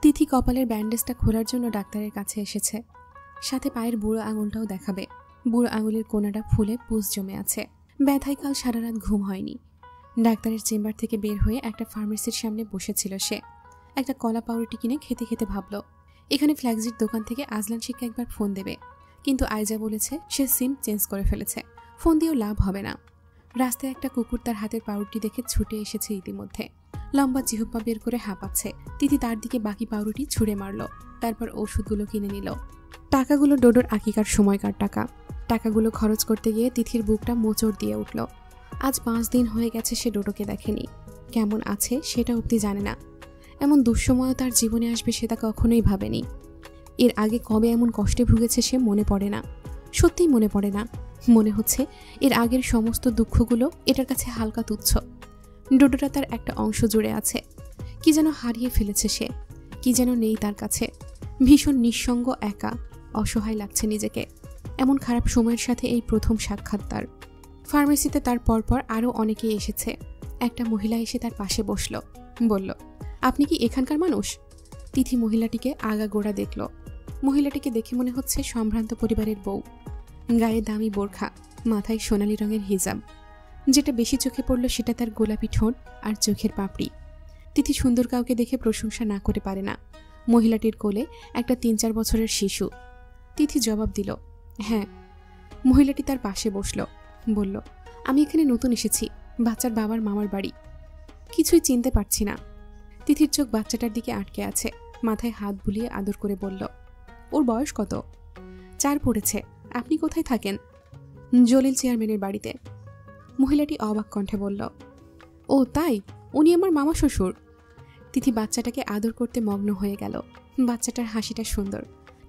তিথি কপালের ব্যান্ডেজটা খোলার জন্য ডাক্তারের কাছে এসেছে। সাথে পায়ের বুড়ো আঙুলটাও দেখাবে। বুড়ো আঙুলের কোনাটা ফুলে পুষ জমে আছে। ব্যথায় কাল সারা রাত ঘুম হয়নি। ডাক্তারের চেম্বার থেকে বের হয়ে একটা ফার্মেসির সামনে বসেছিল সে। একটা কলা পাউরুটি কিনে খেতে খেতে ভাবল, এখানে ফ্ল্যাক্সির দোকান থেকে আজলান শেখকে একবার ফোন দেবে, কিন্তু আইজা বলেছে সে সিম চেঞ্জ করে ফেলেছে, ফোন দিয়েও লাভ হবে না। রাস্তায় একটা কুকুর তার হাতের পাউরুটি দেখে ছুটে এসেছে ইতিমধ্যে। লম্বা জিহ্বা বের করে হাঁপাচ্ছে। তিথি তার দিকে বাকি পাউরুটি ছুঁড়ে মারল, তারপর ওষুধগুলো কিনে নিল। টাকাগুলো ডোডোর আকিকার সময়কার টাকা। টাকাগুলো খরচ করতে গিয়ে তিথির বুকটা মোচড় দিয়ে উঠল। আজ 5 দিন হয়ে গেছে সে ডোডোকে দেখেনি। কেমন আছে সেটা অবধি জানে না। এমন দুঃসময়ও তার জীবনে আসবে সে তা কখনোই ভাবেনি। এর আগে কবে এমন কষ্টে ভুগেছে সে মনে পড়ে না, সত্যিই মনে পড়ে না। মনে হচ্ছে এর আগের সমস্ত দুঃখগুলো এটার কাছে হালকা তুচ্ছ। ডোডোটা তার একটা অংশ জুড়ে আছে। কি যেন হারিয়ে ফেলেছে সে, কি যেন নেই তার কাছে। ভীষণ নিঃসঙ্গ, একা, অসহায় লাগছে নিজেকে। এমন খারাপ সময়ের সাথে এই প্রথম সাক্ষাৎ তার। ফার্মেসিতে তার পরপর আরও অনেকেই এসেছে। একটা মহিলা এসে তার পাশে বসল, বলল, আপনি কি এখানকার মানুষ? তিথি মহিলাটিকে আগাগোড়া দেখল। মহিলাটিকে দেখে মনে হচ্ছে সম্ভ্রান্ত পরিবারের বউ। গায়ে দামি বোরখা, মাথায় সোনালি রঙের হিজাব। যেটা বেশি চোখে পড়ল সেটা তার গোলাপি ঠোঁট আর চোখের পাপড়ি। তিথি সুন্দর কাউকে দেখে প্রশংসা না করে পারে না। মহিলাটির কোলে একটা 3-4 বছরের শিশু। তিথি জবাব দিল, হ্যাঁ। মহিলাটি তার পাশে বসল, বলল, আমি এখানে নতুন এসেছি, বাচ্চার বাবার মামার বাড়ি। কিছুই চিনতে পারছি না। তিথির চোখ বাচ্চাটার দিকে আটকে আছে। মাথায় হাত বুলিয়ে আদর করে বলল, ওর বয়স কত? 4 পড়েছে। আপনি কোথায় থাকেন? জলিল চেয়ারম্যানের বাড়িতে। মহিলাটি অবাক কণ্ঠে বলল, ও তাই, উনি আমার মামা শ্বশুর। তিথি বাচ্চাটাকে আদর করতে মগ্ন হয়ে গেল। বাচ্চাটার হাসিটা সুন্দর,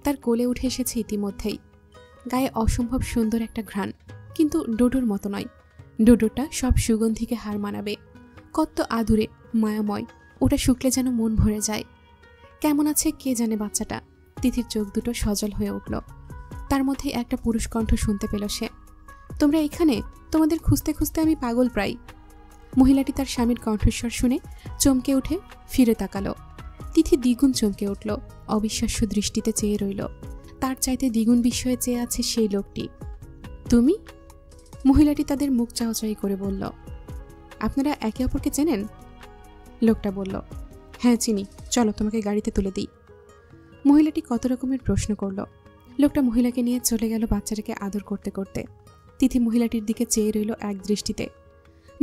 তার কোলে উঠে এসেছে ইতিমধ্যেই। গায়ে অসম্ভব সুন্দর একটা ঘ্রাণ, কিন্তু ডোডোর মতো নয়। ডোডোটা সব সুগন্ধিকে হার মানাবে। কত আদুরে, মায়াময়, ওটা শুকলে যেন মন ভরে যায়। কেমন আছে কে জানে বাচ্চাটা। তিথির চোখ দুটো সজল হয়ে উঠল। তার মধ্যে একটা পুরুষ কণ্ঠ শুনতে পেল সে, তোমরা এখানে? তোমাদের খুঁজতে খুঁজতে আমি পাগল প্রায়। মহিলাটি তার স্বামীর কণ্ঠস্বর শুনে চমকে উঠে ফিরে তাকালো। তিথি দ্বিগুণ চমকে উঠল, অবিশ্বাস্য দৃষ্টিতে চেয়ে রইল। তার চাইতে দ্বিগুণ বিস্ময়ে চেয়ে আছে সেই লোকটি। তুমি? মহিলাটি তাদের মুখ চাওয়াচাই করে বলল, আপনারা একে অপরকে চেনেন? লোকটা বলল, হ্যাঁ চিনি, চলো তোমাকে গাড়িতে তুলে দিই। মহিলাটি কত রকমের প্রশ্ন করল। লোকটা মহিলাকে নিয়ে চলে গেল বাচ্চাটাকে আদর করতে করতে। তিথি মহিলাটির দিকে চেয়ে রইল এক দৃষ্টিতে।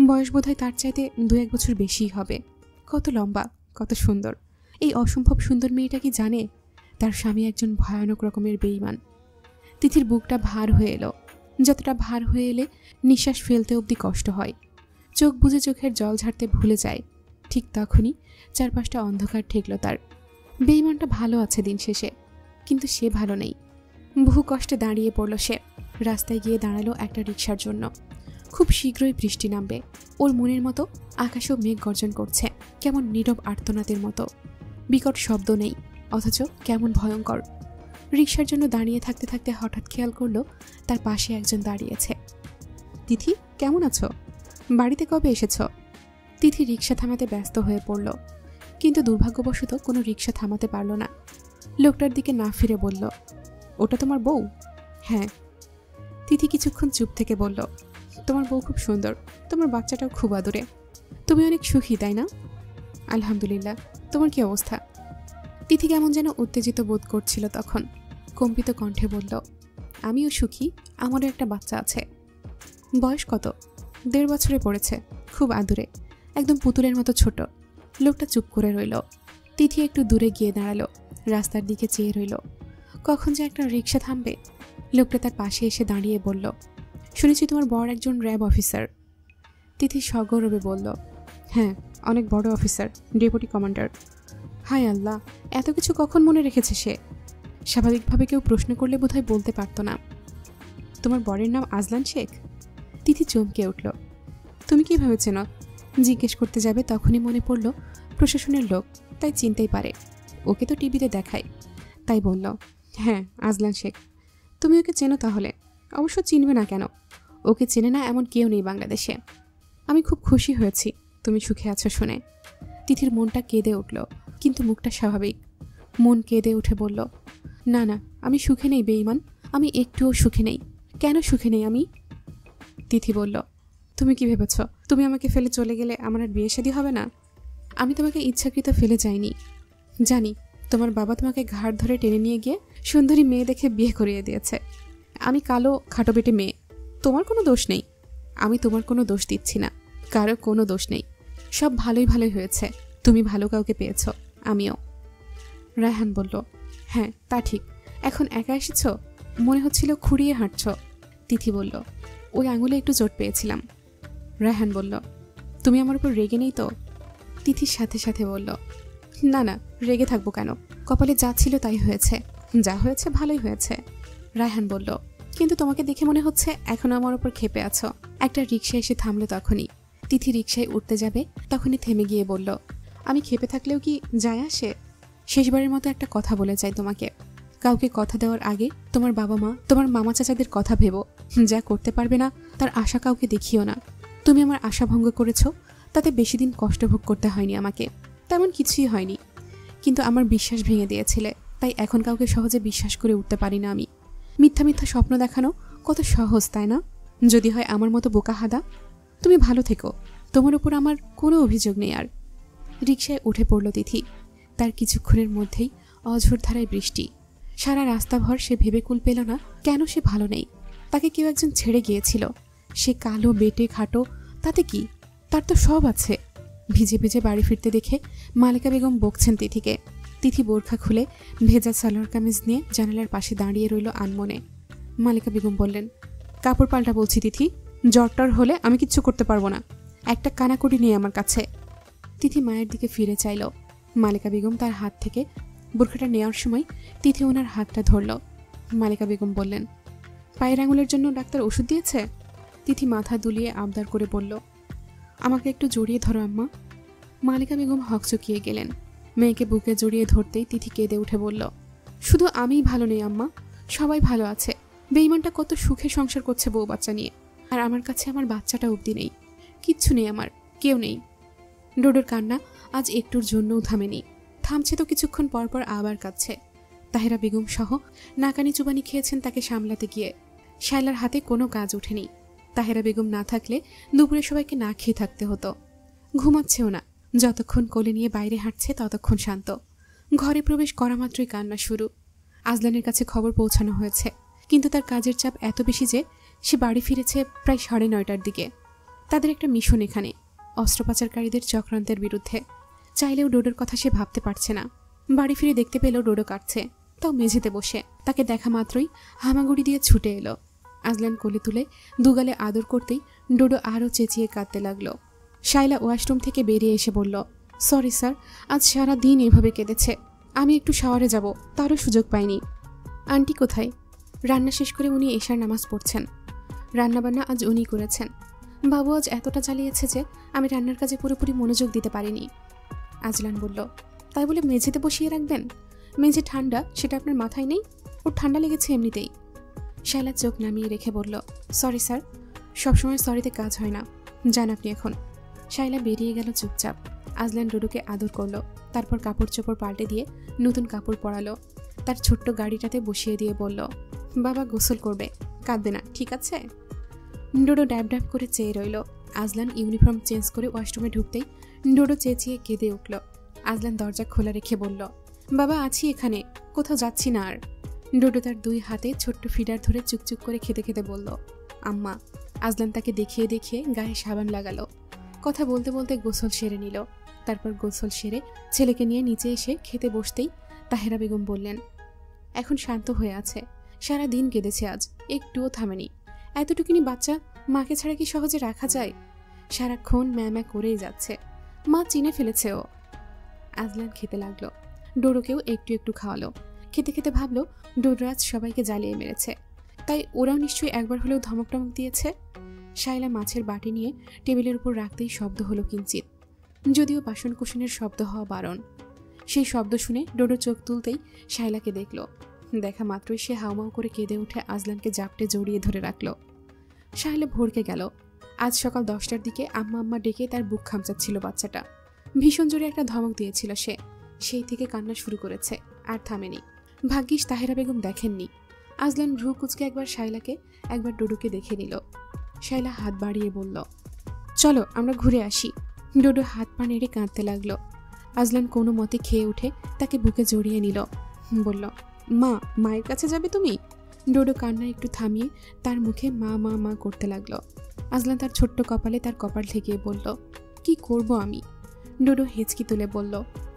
বয়স বোধহয় তার চাইতে 2-1 বছর বেশিই হবে। কত লম্বা, কত সুন্দর। এই অসম্ভব সুন্দর মেয়েটা কি জানে তার স্বামী একজন ভয়ানক রকমের বেঈমান? তিথির বুকটা ভার হয়ে এলো, যতটা ভার হয়ে এলে নিঃশ্বাস ফেলতে অবধি কষ্ট হয়। চোখ বুজে চোখের জল ঝাড়তে ভুলে যায়। ঠিক তখনই চারপাশটা অন্ধকার ঠেকল তার। বেঈমানটা ভালো আছে দিন শেষে, কিন্তু সে ভালো নেই। বহু কষ্টে দাঁড়িয়ে পড়ল সে। রাস্তায় গিয়ে দাঁড়ালো একটা রিকশার জন্য। খুব শীঘ্রই বৃষ্টি নামবে। ওর মনের মতো আকাশেও মেঘ গর্জন করছে, কেমন নীরব আর্তনাদের মতো। বিকট শব্দ নেই, অথচ কেমন ভয়ঙ্কর। রিকশার জন্য দাঁড়িয়ে থাকতে থাকতে হঠাৎ খেয়াল করলো তার পাশে একজন দাঁড়িয়েছে। তিথি, কেমন আছো? বাড়িতে কবে এসেছ? তিথি রিকশা থামাতে ব্যস্ত হয়ে পড়ল, কিন্তু দুর্ভাগ্যবশত কোনো রিকশা থামাতে পারল না। লোকটার দিকে না ফিরে বলল, ওটা তোমার বউ? হ্যাঁ। তিথি কিছুক্ষণ চুপ থেকে বলল, তোমার বউ খুব সুন্দর, তোমার বাচ্চাটাও খুব আদুরে। তুমি অনেক সুখী, তাই না? আলহামদুলিল্লাহ। তোমার কি অবস্থা? তিথি কেমন যেন উত্তেজিত বোধ করছিল তখন। কম্পিত কণ্ঠে বলল, আমিও সুখী, আমারও একটা বাচ্চা আছে। বয়স কত? 1.5 বছরে পড়েছে, খুব আদুরে, একদম পুতুলের মতো ছোট। লোকটা চুপ করে রইল। তিথি একটু দূরে গিয়ে দাঁড়ালো, রাস্তার দিকে চেয়ে রইল। কখন যে একটা রিকশা থামবে। লোকটা তার পাশে এসে দাঁড়িয়ে বলল, শুনেছি তোমার বর একজন র্যাব অফিসার। তিথি সগৌরবে বলল, হ্যাঁ, অনেক বড় অফিসার, ডেপুটি কমান্ডার। হায় আল্লাহ, এত কিছু কখন মনে রেখেছে সে? স্বাভাবিকভাবে কেউ প্রশ্ন করলে বোধহয় বলতে পারত না। তোমার বরের নাম আজলান শেখ? তিথি চমকে উঠল। তুমি কিভাবে চেনো? জিজ্ঞেস করতে যাবে তখনই মনে পড়ল প্রশাসনের লোক, তাই চিনতেই পারে। ওকে তো টিভিতে দেখায়, তাই বলল, হ্যাঁ আজলান শেখ। তুমি ওকে চেনো তাহলে? অবশ্য চিনবে না কেন, ওকে চেনে না এমন কেউ নেই বাংলাদেশে। আমি খুব খুশি হয়েছি তুমি সুখে আছো শুনে। তিথির মনটা কেঁদে উঠল, কিন্তু মুখটা স্বাভাবিক, মন কেঁদে উঠে বলল, না না, আমি সুখে নেই বেঈমান, আমি একটুও সুখে নেই। কেন সুখে নেই আমি? তিথি বলল, তুমি কি ভেবেছ তুমি আমাকে ফেলে চলে গেলে আমার আর বিয়ে শাদী হবে না? আমি তোমাকে ইচ্ছাকৃত ফেলে যাইনি। জানি তোমার বাবা তোমাকে ঘাড় ধরে টেনে নিয়ে গিয়ে সুন্দরী মেয়ে দেখে বিয়ে করিয়ে দিয়েছে। আমি কালো খাটো বেটে মেয়ে, তোমার কোনো দোষ নেই। আমি তোমার কোনো দোষ দিচ্ছি না, কারো কোনো দোষ নেই। সব ভালোই ভালোই হয়েছে, তুমি ভালো কাউকে পেয়েছ, আমিও। রায়হান বলল, হ্যাঁ তা ঠিক। এখন একা এসেছ, মনে হচ্ছিল খুঁড়িয়ে হাঁটছ। তিথি বলল, ওই আঙুলে একটু চোট পেয়েছিলাম। রায়হান বলল, তুমি আমার উপর রেগে নেই তো? তিথির সাথে সাথে বলল, না না, রেগে থাকবো কেন? কপালে যা ছিল তাই হয়েছে, যা হয়েছে ভালোই হয়েছে। রায়হান বলল, কিন্তু তোমাকে দেখে মনে হচ্ছে এখনো আমার উপর ক্ষেপে আছো। একটা রিকশা এসে থামলো তখনই। তিথি রিকশায় উঠতে যাবে, তখনই থেমে গিয়ে বলল, আমি ক্ষেপে থাকলেও কি যায় আসে? শেষবারের মতো একটা কথা বলে চাই তোমাকে। কাউকে কথা দেওয়ার আগে তোমার বাবা মা, তোমার মামা চাচাদের কথা ভেবো। যা করতে পারবে না তার আশা কাউকে দেখিও না। তুমি আমার আশা ভঙ্গ করেছো, তাতে বেশি দিন কষ্ট ভোগ করতে হয়নি আমাকে, তেমন কিছুই হয়নি। কিন্তু আমার বিশ্বাস ভেঙে দিয়েছিলে, তাই এখন কাউকে সহজে বিশ্বাস করে উঠতে পারি না আমি। মিথ্যা মিথ্যা স্বপ্ন দেখানো কত সহজ, তাই না? যদি হয় আমার মতো বোকা হাদা। তুমি ভালো থেকো, তোমার উপর আমার কোনো অভিযোগ নেই আর। রিকশায় উঠে পড়ল তিথি। তার কিছুক্ষণের মধ্যেই অঝোর ধারায় বৃষ্টি। সারা রাস্তাভর সে ভেবে কুল পেল না কেন সে ভালো নেই। তাকে কেউ একজন ছেড়ে গিয়েছিল। সে কালো বেটে খাটো, তাতে কি? তার তো সব আছে। ভিজে ভিজে বাড়ি ফিরতে দেখে মালিকা বেগম বকছেন তিথিকে। তিথি বোরখা খুলে ভেজা সালোয়ার কামিজ নিয়ে জানালার পাশে দাঁড়িয়ে রইল আনমনে। মালিকা বেগম বললেন, কাপড় পাল্টা বলছি তিথি, জ্বরটার হলে আমি কিচ্ছু করতে পারবো না। একটা কানাকুড়ি নেই আমার কাছে। তিথি মায়ের দিকে ফিরে চাইল। মালিকা বেগম তার হাত থেকে বোরখাটা নেওয়ার সময় তিথি ওনার হাতটা ধরল। মালিকা বেগম বললেন, পায়ের আঙুলের জন্য ডাক্তার ওষুধ দিয়েছে? তিথি মাথা দুলিয়ে আবদার করে বলল, আমাকে একটু জড়িয়ে ধরো আম্মা। মালিকা বেগম হকচকিয়ে গেলেন। মেয়েকে বুকে জড়িয়ে ধরতেই তিথি কেঁদে উঠে বলল, শুধু আমিই ভালো নেই আম্মা, সবাই ভালো আছে। বেঈমানটা কত সুখে সংসার করছে বউ বাচ্চা নিয়ে, আর আমার কাছে আমার বাচ্চাটা অবধি নেই। কিচ্ছু নেই, আমার কেউ নেই। ডোডোর কান্না আজ একটুর জন্যও থামেনি। থামছে তো কিছুক্ষণ পর পর আবার কাঁদছে। তাহেরা বেগম সহ নাকানি চুবানি খেয়েছেন তাকে সামলাতে গিয়ে। শায়লার হাতে কোনো কাজ ওঠেনি। তাহেরা বেগম না থাকলে দুপুরে সবাইকে না খেয়ে থাকতে হতো। ঘুমাচ্ছেও না। যতক্ষণ কোলে নিয়ে বাইরে হাঁটছে ততক্ষণ শান্ত। ঘরে প্রবেশ করা মাত্রই কান্না শুরু। আজলানের কাছে খবর পৌঁছানো হয়েছে, কিন্তু তার কাজের চাপ এত বেশি যে সে বাড়ি ফিরেছে প্রায় 9:30টার দিকে। তাদের একটা মিশন এখানে, অস্ত্রোপচারকারীদের চক্রান্তের বিরুদ্ধে। চাইলেও ডোডোর কথা সে ভাবতে পারছে না। বাড়ি ফিরে দেখতে পেল ডোডো কাটছে, তাও মেঝেতে বসে। তাকে দেখা মাত্রই হামাগুড়ি দিয়ে ছুটে এলো। আজলান কোলে তুলে দুগালে আদর করতেই ডোডো আরও চেঁচিয়ে কাঁদতে লাগলো। শায়লা ওয়াশরুম থেকে বেরিয়ে এসে বলল, সরি স্যার, আজ সারা দিন এভাবে কেঁদেছে। আমি একটু শাওয়ারে যাব, তারও সুযোগ পাইনি। আন্টি কোথায়? রান্না শেষ করে উনি এশার নামাজ পড়ছেন। রান্নাবান্না আজ উনি করেছেন। বাবু আজ এতটা জ্বালিয়েছে যে আমি রান্নার কাজে পুরোপুরি মনোযোগ দিতে পারিনি। আজলান বলল, তাই বলে মেঝেতে বসিয়ে রাখবেন? মেঝে ঠান্ডা, সেটা আপনার মাথায় নেই? ওর ঠান্ডা লেগেছে এমনিতেই। শায়লা চোখ নামিয়ে রেখে বলল, সরি স্যার, সবসময় সরিতে কাজ হয় না, যান আপনি এখন। শায়লা বেরিয়ে গেল চুপচাপ। আজলান ডোডোকে আদর করলো, তারপর কাপড় চোপড় পাল্টে দিয়ে নতুন কাপড় পরালো। তার ছোট্ট গাড়িটাতে বসিয়ে দিয়ে বলল, বাবা গোসল করবে, কাঁদবে না, ঠিক আছে? ডোডো ড্যাব ড্যাব করে চেয়ে রইল। আজলান ইউনিফর্ম চেঞ্জ করে ওয়াশরুমে ঢুকতেই ডোডো চেঁচিয়ে কেঁদে উঠল। আজলান দরজা খোলা রেখে বলল, বাবা আছি এখানে, কোথাও যাচ্ছি না আর। ডোডো তার দুই হাতে ছোট্ট ফিডার ধরে চুকচুক করে খেতে খেতে বলল, আম্মা। আজলান তাকে দেখিয়ে দেখিয়ে গায়ে সাবান লাগালো। কথা বলতে বলতে গোসল সেরে নিল। তারপর গোসল সেরে ছেলেকে নিয়ে নিচে এসে খেতে বসতেই তাহেরা বেগম বললেন, এখন শান্ত হয়ে আছে, সারা দিন কেঁদেছে আজ, একটুও থামেনি। এতটুকুনি বাচ্চা মাকে ছাড়া কি সহজে রাখা যায়? সারাক্ষণ ম্যামা করেই যাচ্ছে, মা চিনে ফেলেছে ও। আজলান খেতে লাগলো। ডোডোকেও একটু একটু খাওয়ালো। খেতে খেতে ভাবলো ডোডো আজ সবাইকে জ্বালিয়ে মেরেছে, তাই ওরাও নিশ্চয়ই একবার হলেও ধমক টমক দিয়েছে। শায়লা মাছের বাটি নিয়ে টেবিলের উপর রাখতেই শব্দ হলো কিঞ্চিত, যদিও বাসনকুসনের শব্দ হওয়া বারণ। সেই শব্দ শুনে ডোডো চোখ তুলতেই শায়লাকে দেখল। দেখা মাত্রই সে হাউমাউ করে কেঁদে উঠে আজলানকে জাপটে জড়িয়ে ধরে রাখল। শায়লা ভরকে গেল। আজ সকাল 10টার দিকে আম্মা আম্মা ডেকে তার বুক খামচাচ্ছিল বাচ্চাটা। ভীষণ জোরে একটা ধমক দিয়েছিল সে, সেই থেকে কান্না শুরু করেছে। আর থামেনি। ভাগ্যিস তাহেরা বেগম দেখেননি। আজলান ভ্রু কুচকে একবার শাইলাকে একবার ডুডুকে দেখে নিল। শাইলা হাত বাড়িয়ে বলল, চলো আমরা ঘুরে আসি। ডুডু হাত পা নেড়ে কাঁদতে লাগলো। আজলান কোনো মতে খেয়ে উঠে তাকে বুকে জড়িয়ে নিল। বলল, মা, মায়ের কাছে যাবে তুমি? ডোডো কান্না একটু থামিয়ে তার মুখে মা মা মা করতে লাগলো। আজলান তার ছোট্ট কপালে তার কপাল ঠেকিয়ে বলল, কি করব আমি? ডোডো হেঁচকি তুলে বলল,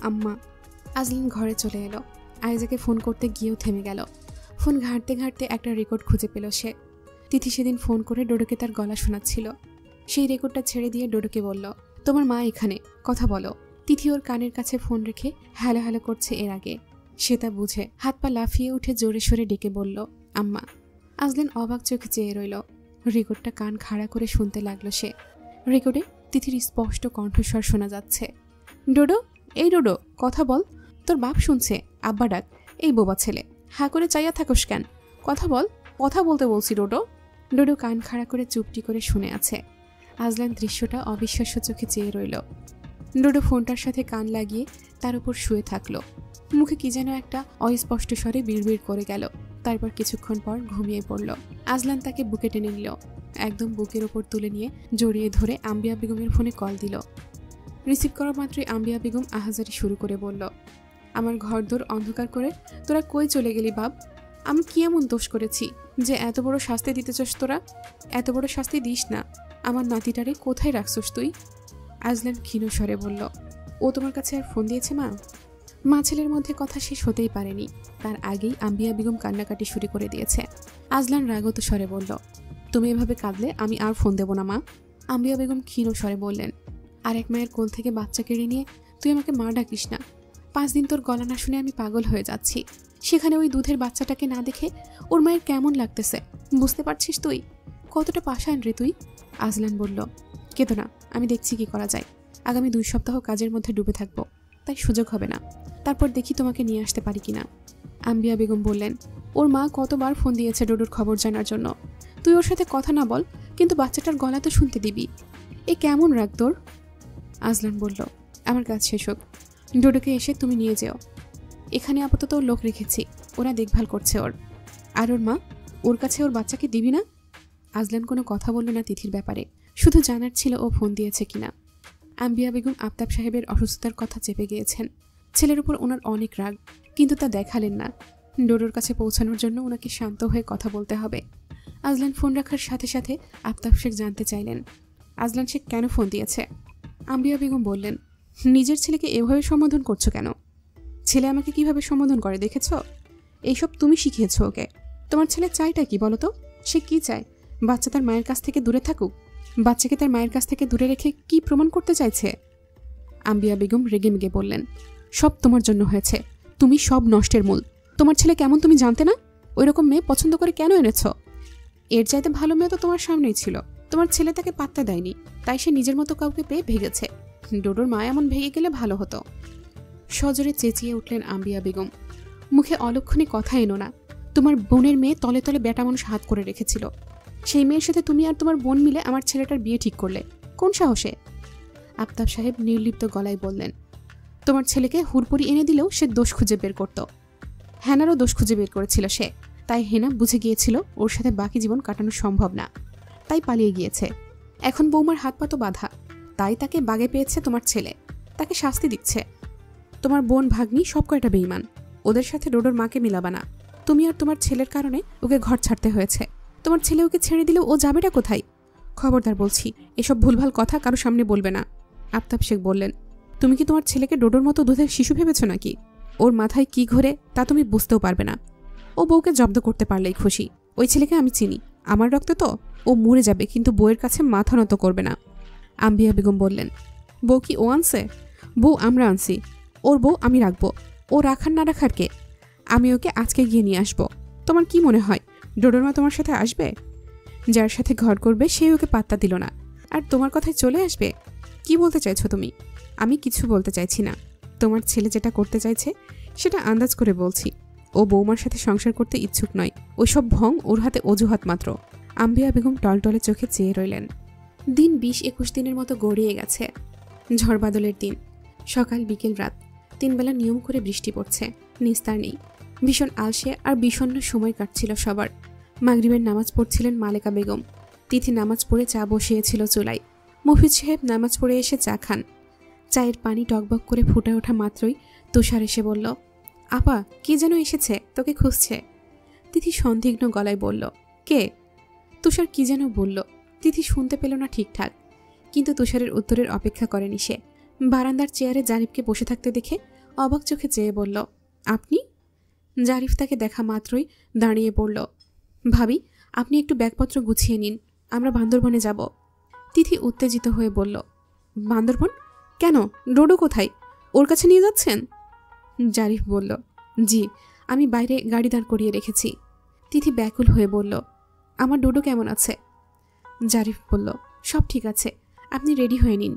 আম্মা। আজলান ঘরে চলে এলো। আয়েজাকে ফোন করতে গিয়েও থেমে গেল। ফোন ঘাঁটতে ঘাঁটতে একটা রেকর্ড খুঁজে পেল সে। তিথি সেদিন ফোন করে ডোডোকে তার গলা শোনাচ্ছিল। সেই রেকর্ডটা ছেড়ে দিয়ে ডোডোকে বলল, তোমার মা এখানে, কথা বলো। তিথি ওর কানের কাছে ফোন রেখে হ্যালো হ্যালো করছে। এর আগে সে তা বুঝে হাত পা লাফিয়ে উঠে জোরে সোরে ডেকে বলল, আম্মা। আজলান অবাক চোখে চেয়ে রইল। রেকর্ডটা কান খাড়া করে শুনতে লাগলো সে। রেকর্ডে তিথির স্পষ্ট কণ্ঠস্বর শোনা যাচ্ছে, ডোডো, এই ডোডো, কথা বল, তোর বাপ শুনছে, আব্বা ডাক। এই বোবা ছেলে, হা করে চাইয়া থাকোস কেন? কথা বল, কথা বলতে বলছি ডোডো। ডোডো কান খাড়া করে চুপটি করে শুনে আছে। আজলান দৃশ্যটা অবিশ্বাস্য চোখে চেয়ে রইল। ডোডো ফোনটার সাথে কান লাগিয়ে তার উপর শুয়ে থাকলো। মুখে কি যেন একটা অস্পষ্ট স্বরে বিড়বিড় করে গেল। তারপর কিছুক্ষণ পর ঘুমিয়ে পড়ল। আজলান তাকে বুকে টেনে নিল, একদম বুকের ওপর তুলে নিয়ে জড়িয়ে ধরে আম্বিয়া বেগমের ফোনে কল দিল। রিসিভ করা মাত্রই আম্বিয়া বেগম আহাজারি শুরু করে বলল, আমার ঘরদোর অন্ধকার করে তোরা কই চলে গেলি বাপ? আমি কি এমন দোষ করেছি যে এত বড় শাস্তি দিতে চাস তোরা? এত বড় শাস্তি দিস না। আমার নাতিটারে কোথায় রাখছস তুই? আজলান ক্ষীণ স্বরে বলল, ও তোমার কাছে আর ফোন দিয়েছে মা? মা ছেলের মধ্যে কথা শেষ হতেই পারেনি, তার আগেই আম্বিয়া বেগম কান্নাকাটি শুরু করে দিয়েছে। আজলান রাগত স্বরে বলল, তুমি এভাবে কাঁদলে আমি আর ফোন দেব না মা। আম্বিয়া বেগম ক্ষীণ স্বরে বললেন, আর এক মায়ের কোল থেকে বাচ্চা কেড়ে নিয়ে তুই আমাকে মা ডাকিস না। 5 দিন তোর গলা না শুনে আমি পাগল হয়ে যাচ্ছি। সেখানে ওই দুধের বাচ্চাটাকে না দেখে ওর মায়ের কেমন লাগতেছে বুঝতে পারছিস তুই? কতটা পাষাণ রে তুই। আজলান বলল, কেঁদো না, আমি দেখছি কি করা যায়। আগামী 2 সপ্তাহ কাজের মধ্যে ডুবে থাকবো, তাই সুযোগ হবে না। তারপর দেখি তোমাকে নিয়ে আসতে পারি কিনা। আম্বিয়া বেগম বললেন, ওর মা কতবার ফোন দিয়েছে ডোডোর খবর জানার জন্য। তুই ওর সাথে কথা না বল, কিন্তু বাচ্চাটার গলা তো শুনতে দিবি। এ কেমন রাগ তোর? আজলান বলল, আমার কাজ শেষ হোক, ডোডোকে এসে তুমি নিয়ে যেও। এখানে আপাতত ওর লোক রেখেছি, ওরা দেখভাল করছে ওর। আর ওর মা, ওর কাছে ওর বাচ্চাকে দিবি না? আজলান কোনো কথা বলল না তিথির ব্যাপারে, শুধু জানার ছিল ও ফোন দিয়েছে কিনা। আম্বিয়া বেগম আফতাব সাহেবের অসুস্থতার কথা চেপে গিয়েছেন। ছেলের উপর ওনার অনেক রাগ, কিন্তু তা দেখালেন না। ডোডোর কাছে পৌঁছানোর জন্য ওনাকে শান্ত হয়ে কথা বলতে হবে। আজলান ফোন রাখার সাথে সাথে আফতাব শেখ জানতে চাইলেন, আজলান শেখ কেন ফোন দিয়েছে। আম্বিয়া বেগম বললেন, নিজের ছেলেকে এভাবে সম্বোধন করছো কেন? ছেলে আমাকে কিভাবে সম্বোধন করে দেখেছ? এইসব তুমি শিখিয়েছ ওকে। তোমার ছেলে চাইটা কি বলো তো? সে কি চায়? বাচ্চা তার মায়ের কাছ থেকে দূরে থাকুক? বাচ্চাকে তার মায়ের কাছ থেকে দূরে রেখে কি প্রমাণ করতে চাইছে? আম্বিয়া বেগম রেগেমেগে বললেন, সব তোমার জন্য হয়েছে, তুমি সব নষ্টের মূল। তোমার ছেলে কেমন তুমি জানতে না? ওই রকম মেয়ে পছন্দ করে কেন এনেছ? এর চাইতে ভালো মেয়ে তো তোমার সামনেই ছিল, তোমার ছেলে তাকে পাত্তা দেয়নি, তাই সে নিজের মতো কাউকে পেয়ে ভেগেছে। ডোডোর মা এমন ভেগে গেলে ভালো হতো। সজোরে চেঁচিয়ে উঠলেন আম্বিয়া বেগম, মুখে অলক্ষণে কথা এনো না। তোমার বোনের মেয়ে তলে তলে বেটা মানুষ হাত করে রেখেছিল, সেই মেয়ের সাথে তুমি আর তোমার বোন মিলে আমার ছেলেটার বিয়ে ঠিক করলে, কোন সাহসে? আফতাব সাহেব নির্লিপ্ত গলায় বললেন, তোমার ছেলেকে হুড়পুরি এনে দিলেও সে দোষ খুঁজে বের করত। হেনারও দোষ খুঁজে বের করেছিল সে, তাই হেনা বুঝে গিয়েছিল ওর সাথে বাকি জীবন কাটানো সম্ভব না, তাই পালিয়ে গিয়েছে। এখন বৌমার হাত পা তো বাঁধা, তাই তাকে বাগে পেয়েছে তোমার ছেলে, তাকে শাস্তি দিচ্ছে। তোমার বোন ভাগ্নি সব কয়টা বেঈমান, ওদের সাথে ডোডোর মাকে মিলাবা না। তুমি আর তোমার ছেলের কারণে ওকে ঘর ছাড়তে হয়েছে। তোমার ছেলে ওকে ছেড়ে দিলেও ও যাবেটা কোথায়? খবরদার বলছি, এসব ভুলভাল কথা কারো সামনে বলবে না। আফতাব শেখ বললেন, তুমি কি তোমার ছেলেকে ডোডোর মতো দুধের শিশু ভেবেছ নাকি? ওর মাথায় কি ঘোরে তা তুমি বুঝতেও পারবে না। ও বউকে জব্দ করতে পারলেই খুশি। ওই ছেলেকে আমি চিনি, আমার রক্তে তো। ও মরে যাবে কিন্তু বউয়ের কাছে মাথা নত করবে না। আম্বিয়া বেগম বললেন, বউ কি ও আনছে? বউ আমরা আনছি, ওর বউ আমি রাখবো। ও রাখার না রাখার কে? আমি ওকে আজকে গিয়ে নিয়ে আসবো। তোমার কি মনে হয় ডোডোর মা তোমার সাথে আসবে? যার সাথে ঘর করবে সেই ওকে পাত্তা দিল না, আর তোমার কথায় চলে আসবে? কি বলতে চাইছো তুমি? আমি কিছু বলতে চাইছি না। তোমার ছেলে যেটা করতে চাইছে সেটা আন্দাজ করে বলছি। ও বৌমার সাথে সংসার করতে ইচ্ছুক নয়, ওইসব ভং ওর হাতে অজুহাত মাত্র। আম্বিয়া বেগম টলটলে চোখে চেয়ে রইলেন। দিন 20-21 দিনের মতো গড়িয়ে গেছে। ঝড় বাদলের দিন, সকাল বিকেল রাত, 3 বেলা নিয়ম করে বৃষ্টি পড়ছে, নিস্তার নেই। ভীষণ আলসে আর বিষণ্ণ সময় কাটছিল সবার। মাগরিবের নামাজ পড়ছিলেন মালেকা বেগম। তিথি নামাজ পড়ে চা বসিয়েছিল চুলায়। মফিজ সাহেব নামাজ পড়ে এসে চা খান। চায়ের পানি টকবক করে ফুটে ওঠা মাত্রই তুষার এসে বলল, আপা কে যেন এসেছে, তোকে খুঁজছে। তিথি সন্দিগ্ধ গলায় বলল, কে? তুষার কি যেন বলল। তিথি শুনতে পেল না ঠিকঠাক, কিন্তু তুষারের উত্তরের অপেক্ষা করেনি সে। বারান্দার চেয়ারে জারিফকে বসে থাকতে দেখে অবাক চোখে চেয়ে বলল, আপনি? জারিফ তাকে দেখা মাত্রই দাঁড়িয়ে পড়ল। ভাবি, আপনি একটু ব্যাগপত্র গুছিয়ে নিন, আমরা বান্দরবনে যাব। তিথি উত্তেজিত হয়ে বলল, বান্দরবন? কেন? ডোডো কোথায়? ওর কাছে নিয়ে যাচ্ছেন? জারিফ বলল, জি, আমি বাইরে গাড়ি দাঁড় করিয়ে রেখেছি। তিথি ব্যাকুল হয়ে বলল, আমার ডোডো কেমন আছে? জারিফ বলল, সব ঠিক আছে, আপনি রেডি হয়ে নিন।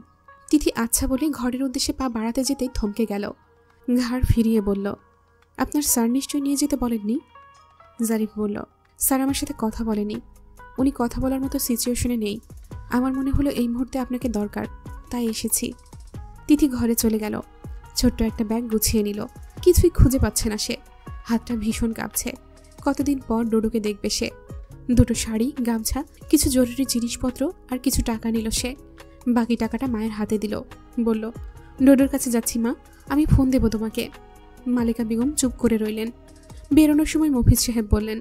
তিথি আচ্ছা বলে ঘরের উদ্দেশ্যে পা বাড়াতে যেতেই থমকে গেল। ঘাড় ফিরিয়ে বলল, আপনার স্যার নিশ্চয়ই নিয়ে যেতে বলেননি? জারিফ বলল, স্যার আমার সাথে কথা বলেনি, উনি কথা বলার মতো সিচুয়েশনে নেই। আমার মনে হলো এই মুহূর্তে আপনাকে দরকার, তাই এসেছি। তিথি ঘরে চলে গেল। ছোট্ট একটা ব্যাগ গুছিয়ে নিল। কিছুই খুঁজে পাচ্ছে না সে। হাতটা ভীষণ কাঁপছে। কতদিন পর ডোডোকে দেখবে সে। দুটো শাড়ি, গামছা, কিছু জরুরি জিনিসপত্র আর কিছু টাকা নিল সে। বাকি টাকাটা মায়ের হাতে দিল। বলল, ডোডোর কাছে যাচ্ছি মা, আমি ফোন দেব তোমাকে। মালেকা বেগম চুপ করে রইলেন। বেরোনোর সময় মফিজ সাহেব বললেন,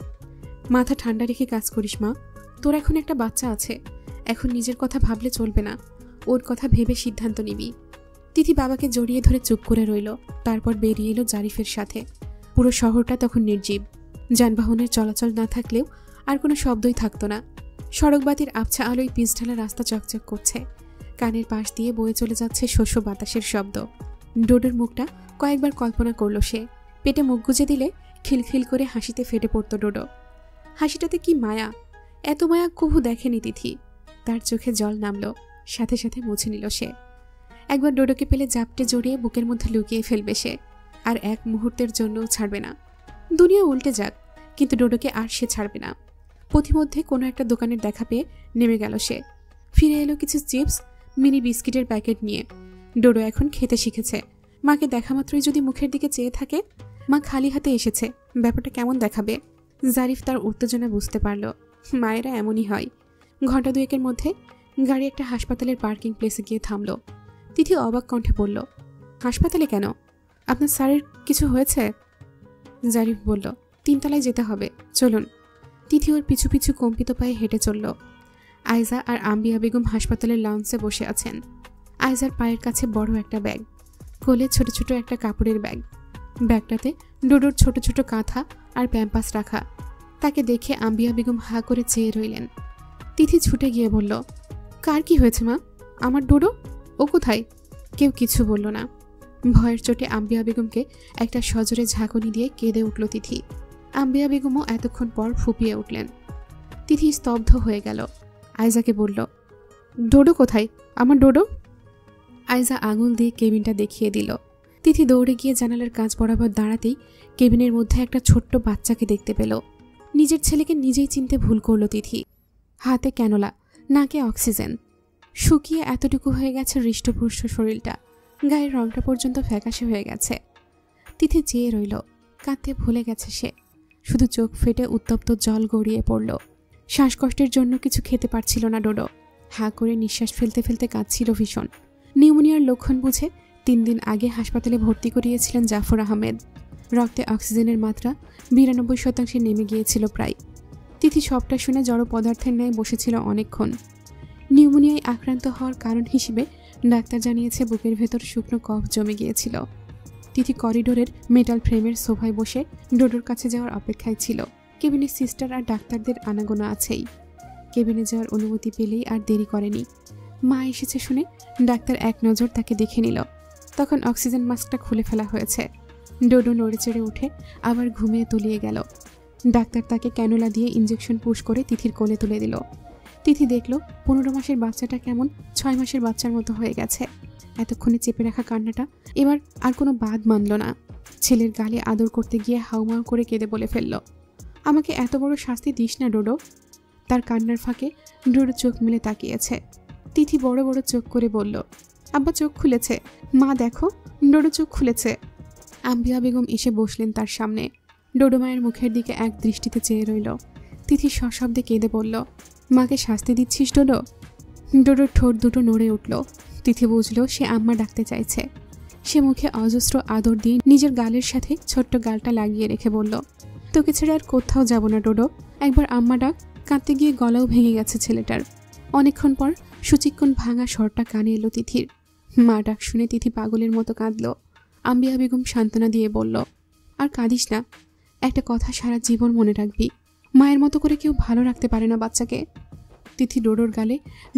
মাথা ঠান্ডা রেখে কাজ করিস মা, তোর এখন একটা বাচ্চা আছে, এখন নিজের কথা ভাবলে চলবে না, ওর কথা ভেবে সিদ্ধান্ত নিবি। তিথি বাবাকে জড়িয়ে ধরে চুপ করে রইল। তারপর বেরিয়ে এলো জারিফের সাথে। পুরো শহরটা তখন নির্জীব। যানবাহনের চলাচল না থাকলেও আর কোনো শব্দই থাকতো না। সড়কবাতির আবছা আলোয় পিচঢালা রাস্তা চকচক করছে। কানের পাশ দিয়ে বয়ে চলে যাচ্ছে শস্য বাতাসের শব্দ। ডোডোর মুখটা কয়েকবার কল্পনা করল সে। পেটে মুখ গুজে দিলে খিলখিল করে হাসিতে ফেটে পড়ত ডোডো। হাসিটাতে কি মায়া! এত মায়া কভু দেখেনি তিথি। তার চোখে জল নামল, সাথে সাথে মুছে নিল সে। একবার ডোডোকে পেলে জাপটে জড়িয়ে বুকের মধ্যে লুকিয়ে ফেলবে সে। আর এক মুহূর্তের জন্যও ছাড়বে না। দুনিয়া উল্টে যাক, কিন্তু ডোডোকে আর সে ছাড়বে না। পথিমধ্যে কোনো একটা দোকানের দেখা পেয়ে নেমে গেল সে। ফিরে এলো কিছু চিপস, মিনি বিস্কিটের প্যাকেট নিয়ে। ডোডো এখন খেতে শিখেছে। মাকে দেখা মাত্রই যদি মুখের দিকে চেয়ে থাকে, মা খালি হাতে এসেছে, ব্যাপারটা কেমন দেখাবে? জারিফ তার উত্তেজনা বুঝতে পারল। মায়েরা এমনই হয়। ঘণ্টা দুয়েকের মধ্যে গাড়ি একটা হাসপাতালের পার্কিং প্লেসে গিয়ে থামল। তিথি অবাক কণ্ঠে বলল, হাসপাতালে কেন? আপনার স্যারের কিছু হয়েছে? জারিফ বলল, 3 তলায় যেতে হবে, চলুন। তিথি ওর পিছু পিছু কম্পিত পায়ে হেঁটে চলল। আয়জা আর আম্বিয়া বেগম হাসপাতালের লাউঞ্জে বসে আছেন। আয়জার পায়ের কাছে বড় একটা ব্যাগ, কোলে ছোট ছোট একটা কাপড়ের ব্যাগ। ব্যাগটাতে ডোডোর ছোট ছোট কাঁথা আর প্যাম্পাস রাখা। তাকে দেখে আম্বিয়া বেগম হা করে চেয়ে রইলেন। তিথি ছুটে গিয়ে বলল, কার কি হয়েছে মা? আমার ডোডো, ও কোথায়? কেউ কিছু বলল না। ভয়ের চোটে আম্বিয়া বেগমকে একটা সজোরে ঝাঁকুনি দিয়ে কেঁদে উঠল তিথি। আম্বিয়া বেগমও এতক্ষণ পর ফুপিয়ে উঠলেন। তিথি স্তব্ধ হয়ে গেল। আয়জাকে বলল, ডোডো কোথায়? আমার ডোডো? আয়জা আঙুল দিয়ে কেবিনটা দেখিয়ে দিল। তিথি দৌড়ে গিয়ে জানালার কাঁচ বরাবর দাঁড়াতেই কেবিনের মধ্যে একটা ছোট্ট বাচ্চাকে দেখতে পেল। নিজের ছেলেকে নিজেই চিনতে ভুল করল তিথি। হাতে ক্যানোলা, নাকে অক্সিজেন। শুকিয়ে এতটুকু হয়ে গেছে হৃষ্টপুষ্ট শরীরটা। গায়ের রংটা পর্যন্ত ফ্যাকাশে হয়ে গেছে। তিথি চেয়ে রইল। কাঁদতে ভুলে গেছে সে। শুধু চোখ ফেটে উত্তপ্ত জল গড়িয়ে পড়ল। শ্বাসকষ্টের জন্য কিছু খেতে পারছিল না ডোডো। হা করে নিঃশ্বাস ফেলতে ফেলতে কাঁদছিল ভীষণ। নিউমোনিয়ার লক্ষণ বুঝে 3 দিন আগে হাসপাতালে ভর্তি করিয়েছিলেন জাফর আহমেদ। রক্তে অক্সিজেনের মাত্রা 92% নেমে গিয়েছিল প্রায়। তিথি সবটা শুনে জড় পদার্থের ন্যায় বসেছিল অনেকক্ষণ। নিউমোনিয়ায় আক্রান্ত হওয়ার কারণ হিসেবে ডাক্তার জানিয়েছে বুকের ভেতর শুকনো কফ জমে গিয়েছিল। তিথি করিডোরের মেটাল ফ্রেমের সোফায় বসে ডোডোর কাছে যাওয়ার অপেক্ষায় ছিল। কেবিনে সিস্টার আর ডাক্তারদের আনাগোনা আছেই। কেবিনে যাওয়ার অনুমতি পেলেই আর দেরি করেনি। মা এসেছে শুনে ডাক্তার এক নজর তাকে দেখে নিল। তখন অক্সিজেন মাস্কটা খুলে ফেলা হয়েছে। ডোডো নড়ে চেড়ে উঠে আবার ঘুমিয়ে তলিয়ে গেল। ডাক্তার তাকে ক্যানোলা দিয়ে ইঞ্জেকশন পুশ করে তিথির কোলে তুলে দিল। তিথি দেখল 15 মাসের বাচ্চাটা কেমন 6 মাসের বাচ্চার মতো হয়ে গেছে। এতক্ষণে চেপে রাখা কান্নাটা এবার আর কোনো বাদ মানল না। ছেলের গালে আদর করতে গিয়ে হাউমাউ করে কেঁদে বলে ফেলল, আমাকে এত বড় শাস্তি দিস না ডোডো। তার কান্নার ফাঁকে ডোডো চোখ মেলে তাকিয়েছে। তিথি বড় বড় চোখ করে বলল, আব্বা চোখ খুলেছে, মা দেখো, ডোডো চোখ খুলেছে। আম্বিয়া বেগম এসে বসলেন তার সামনে। ডোডো মায়ের মুখের দিকে এক দৃষ্টিতে চেয়ে রইল। তিথি সশব্দে কেঁদে বলল, মাকে শাস্তি দিচ্ছিস ডোডো? ডোডোর ঠোঁট দুটো নড়ে উঠল। তিথি বুঝল সে আম্মা ডাকতে চাইছে। সে মুখে অজস্র আদর দিয়ে নিজের গালের সাথে ছোট্ট গালটা লাগিয়ে রেখে বলল, তোকে ছেড়ে আর কোথাও যাব না ডোডো, একবার আম্মা ডাক। কাঁদতে গিয়ে গলাও ভেঙে গেছে ছেলেটার। অনেকক্ষণ পর সুচিক্কণ ভাঙা স্বরটা কানে এলো তিথির। মা ডাক শুনে তিথি পাগলের মতো কাঁদল। আম্বিয়া বেগম সান্ত্বনা দিয়ে বলল, আর কাঁদিস না, একটা কথা সারা জীবন মনে রাখবি, মায়ের মতো করে কেউ ভালো রাখতে পারে না বাচ্চাকে। তিথি ডোডোর গালে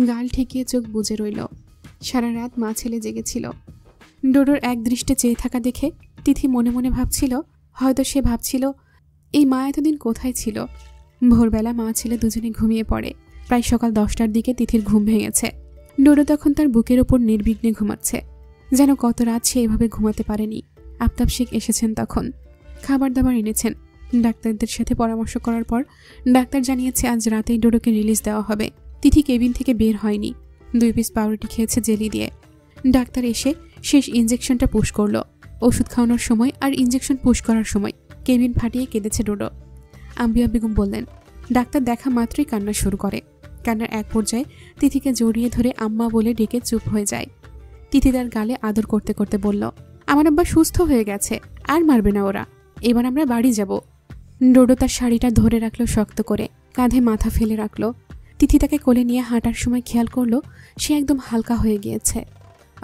গাল ঠেকিয়ে চোখ বুজে রইল। সারা রাত মা ছেলে জেগেছিল। ডোডোর এক দৃষ্টে চেয়ে থাকা দেখে তিথি মনে মনে ভাবছিল, হয়তো সে ভাবছিল এই মা এতদিন কোথায় ছিল। ভোরবেলা মা ছেলে দুজনে ঘুমিয়ে পড়ে। প্রায় সকাল 10টার দিকে তিথির ঘুম ভেঙেছে। ডোডো তখন তার বুকের ওপর নির্বিঘ্নে ঘুমাচ্ছে, যেন কত রাত সে এভাবে ঘুমাতে পারেনি। আফতাব শেখ এসেছেন তখন, খাবার দাবার এনেছেন। ডাক্তারদের সাথে পরামর্শ করার পর ডাক্তার জানিয়েছে আজ রাতেই ডোডোকে রিলিজ দেওয়া হবে। তিথি কেবিন থেকে বের হয়নি, 2 পিস পাউরুটি খেয়েছে জেলি দিয়ে। ডাক্তার এসে শেষ ইঞ্জেকশনটা পুশ করলো। ওষুধ খাওয়ানোর সময় আর ইঞ্জেকশন পুশ করার সময় কেবিন ফাটিয়ে কেঁদেছে ডোডো। আম্বিয়া বেগম বললেন, ডাক্তার দেখা মাত্রই কান্না শুরু করে। কান্নার এক পর্যায়ে তিথিকে জড়িয়ে ধরে আম্মা বলে ডেকে চুপ হয়ে যায়। তিথি তার গালে আদর করতে করতে বলল, আমার আব্বা সুস্থ হয়ে গেছে, আর মারবে না ওরা, এবার আমরা বাড়ি যাব। ডোডো তার শাড়িটা ধরে রাখলো শক্ত করে, কাঁধে মাথা ফেলে রাখলো। তিথি তাকে কোলে নিয়ে হাঁটার সময় খেয়াল করলো সে একদম হালকা হয়ে গিয়েছে,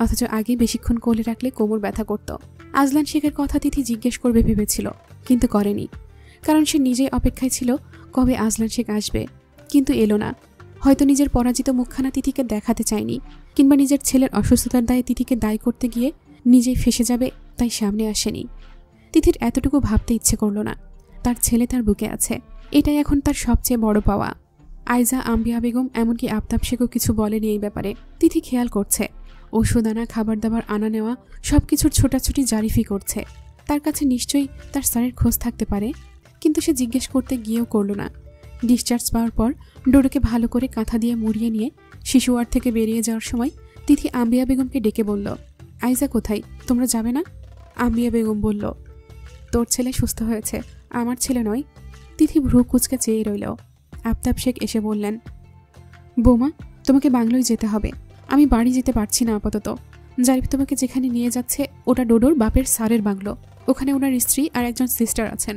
অথচ আগে বেশিক্ষণ কোলে রাখলে কোমর ব্যথা করত। আজলান শেখের কথা তিথি জিজ্ঞেস করবে ভেবেছিল, কিন্তু করেনি, কারণ সে নিজেই অপেক্ষায় ছিল কবে আজলান শেখ আসবে। কিন্তু এলো না। হয়তো নিজের পরাজিত মুখখানা তিথিকে দেখাতে চায়নি, কিংবা নিজের ছেলের অসুস্থতার দায়ে তিথিকে দায়ী করতে গিয়ে নিজেই ফেসে যাবে, তাই সামনে আসেনি। তিথির এতটুকু ভাবতে ইচ্ছে করল না, তার ছেলে তার বুকে আছে, এটাই এখন তার সবচেয়ে বড় পাওয়া। আইজা, আম্বিয়া বেগম, এমনকি আফতাব শেখও কিছু বলেনি এই ব্যাপারে। তিথি খেয়াল করছে ওষুধ আনা, খাবার দাবার আনা নেওয়া সবকিছুর ছোটাছুটি জারিফি করছে। তার কাছে নিশ্চয়ই তার স্যারের খোঁজ থাকতে পারে, কিন্তু সে জিজ্ঞেস করতে গিয়েও করল না। ডিসচার্জ পাওয়ার পর ডোডোকে ভালো করে কাঁথা দিয়ে মুড়িয়ে নিয়ে শিশু ওয়ার্ড থেকে বেরিয়ে যাওয়ার সময় তিথি আম্বিয়া বেগমকে ডেকে বলল, আইজা কোথায়, তোমরা যাবে না? আম্বিয়া বেগম বলল, তোর ছেলে সুস্থ হয়েছে, আমার ছেলে নয়। তিথি ভ্রু কুচকে চেয়ে রইল। আফতাব শেখ এসে বললেন, বৌমা, তোমাকে বাংলোয় যেতে হবে, আমি বাড়ি যেতে পারছি না আপাতত। জারিফ তোমাকে যেখানে নিয়ে যাচ্ছে ওটা ডোডোর বাপের স্যারের বাংলো, ওখানে ওনার স্ত্রী আর একজন সিস্টার আছেন।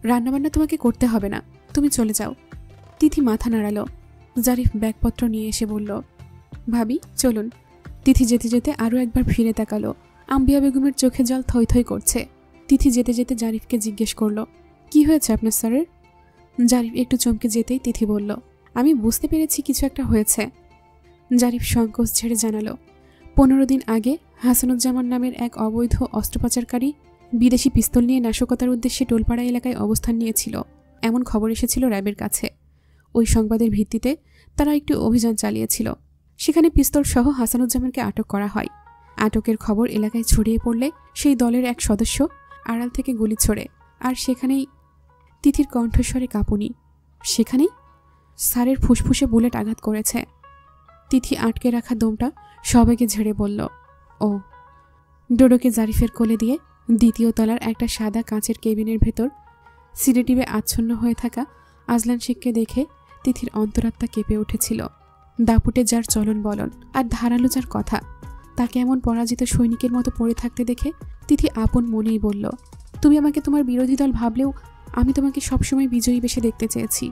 রান্নাবান্না তোমাকে করতে হবে না, তুমি চলে যাও। তিথি মাথা নাড়ালো। জারিফ ব্যাগপত্র নিয়ে এসে বলল, ভাবি চলুন। তিথি যেতে যেতে আরও একবার ফিরে তাকালো। আম্বিয়া বেগমের চোখে জল থই থই করছে। তিথি যেতে যেতে জারিফকে জিজ্ঞেস করলো, কি হয়েছে আপনার স্যারের? জারিফ একটু চমকে যেতেই তিথি বলল, আমি বুঝতে পেরেছি কিছু একটা হয়েছে। জারিফ সংকোচ ছেড়ে জানালো, 15 দিন আগে হাসানুজ্জামান নামের এক অবৈধ অস্ত্রোপচারকারী বিদেশি পিস্তল নিয়ে নাশকতার উদ্দেশ্যে টোলপাড়া এলাকায় অবস্থান নিয়েছিল, এমন খবর এসেছিল র্যাবের কাছে। ওই সংবাদের ভিত্তিতে তারা একটি অভিযান চালিয়েছিল। সেখানে পিস্তল সহ হাসানুজ্জামানকে আটক করা হয়। আটকের খবর এলাকায় ছড়িয়ে পড়লে সেই দলের এক সদস্য আড়াল থেকে গুলি ছোড়ে, আর সেখানেই। তিথির কণ্ঠস্বরে কাঁপুনি। সেখানেই স্যারের ফুসফুসে বুলেট আঘাত করেছে। তিথি আটকে রাখা দমটা সবেগে ঝেড়ে বলল, ও। ডোডোকে জারিফের কোলে দিয়ে দ্বিতীয় তলার একটা সাদা কাঁচের কেবিনের ভেতর সিডেটিভে আচ্ছন্ন হয়ে থাকা আজলান শেখকে দেখে তিথির অন্তরাত্মা কেঁপে উঠেছিল। দাপুটে যার চলন বলন আর ধারালো যার কথা, তাকে এমন পরাজিত সৈনিকের মতো পড়ে থাকতে দেখে তিথি আপন মনেই বলল, তুমি আমাকে তোমার বিরোধী দল ভাবলেও আমি তোমাকে সবসময় বিজয়ী বেশে দেখতে চেয়েছি,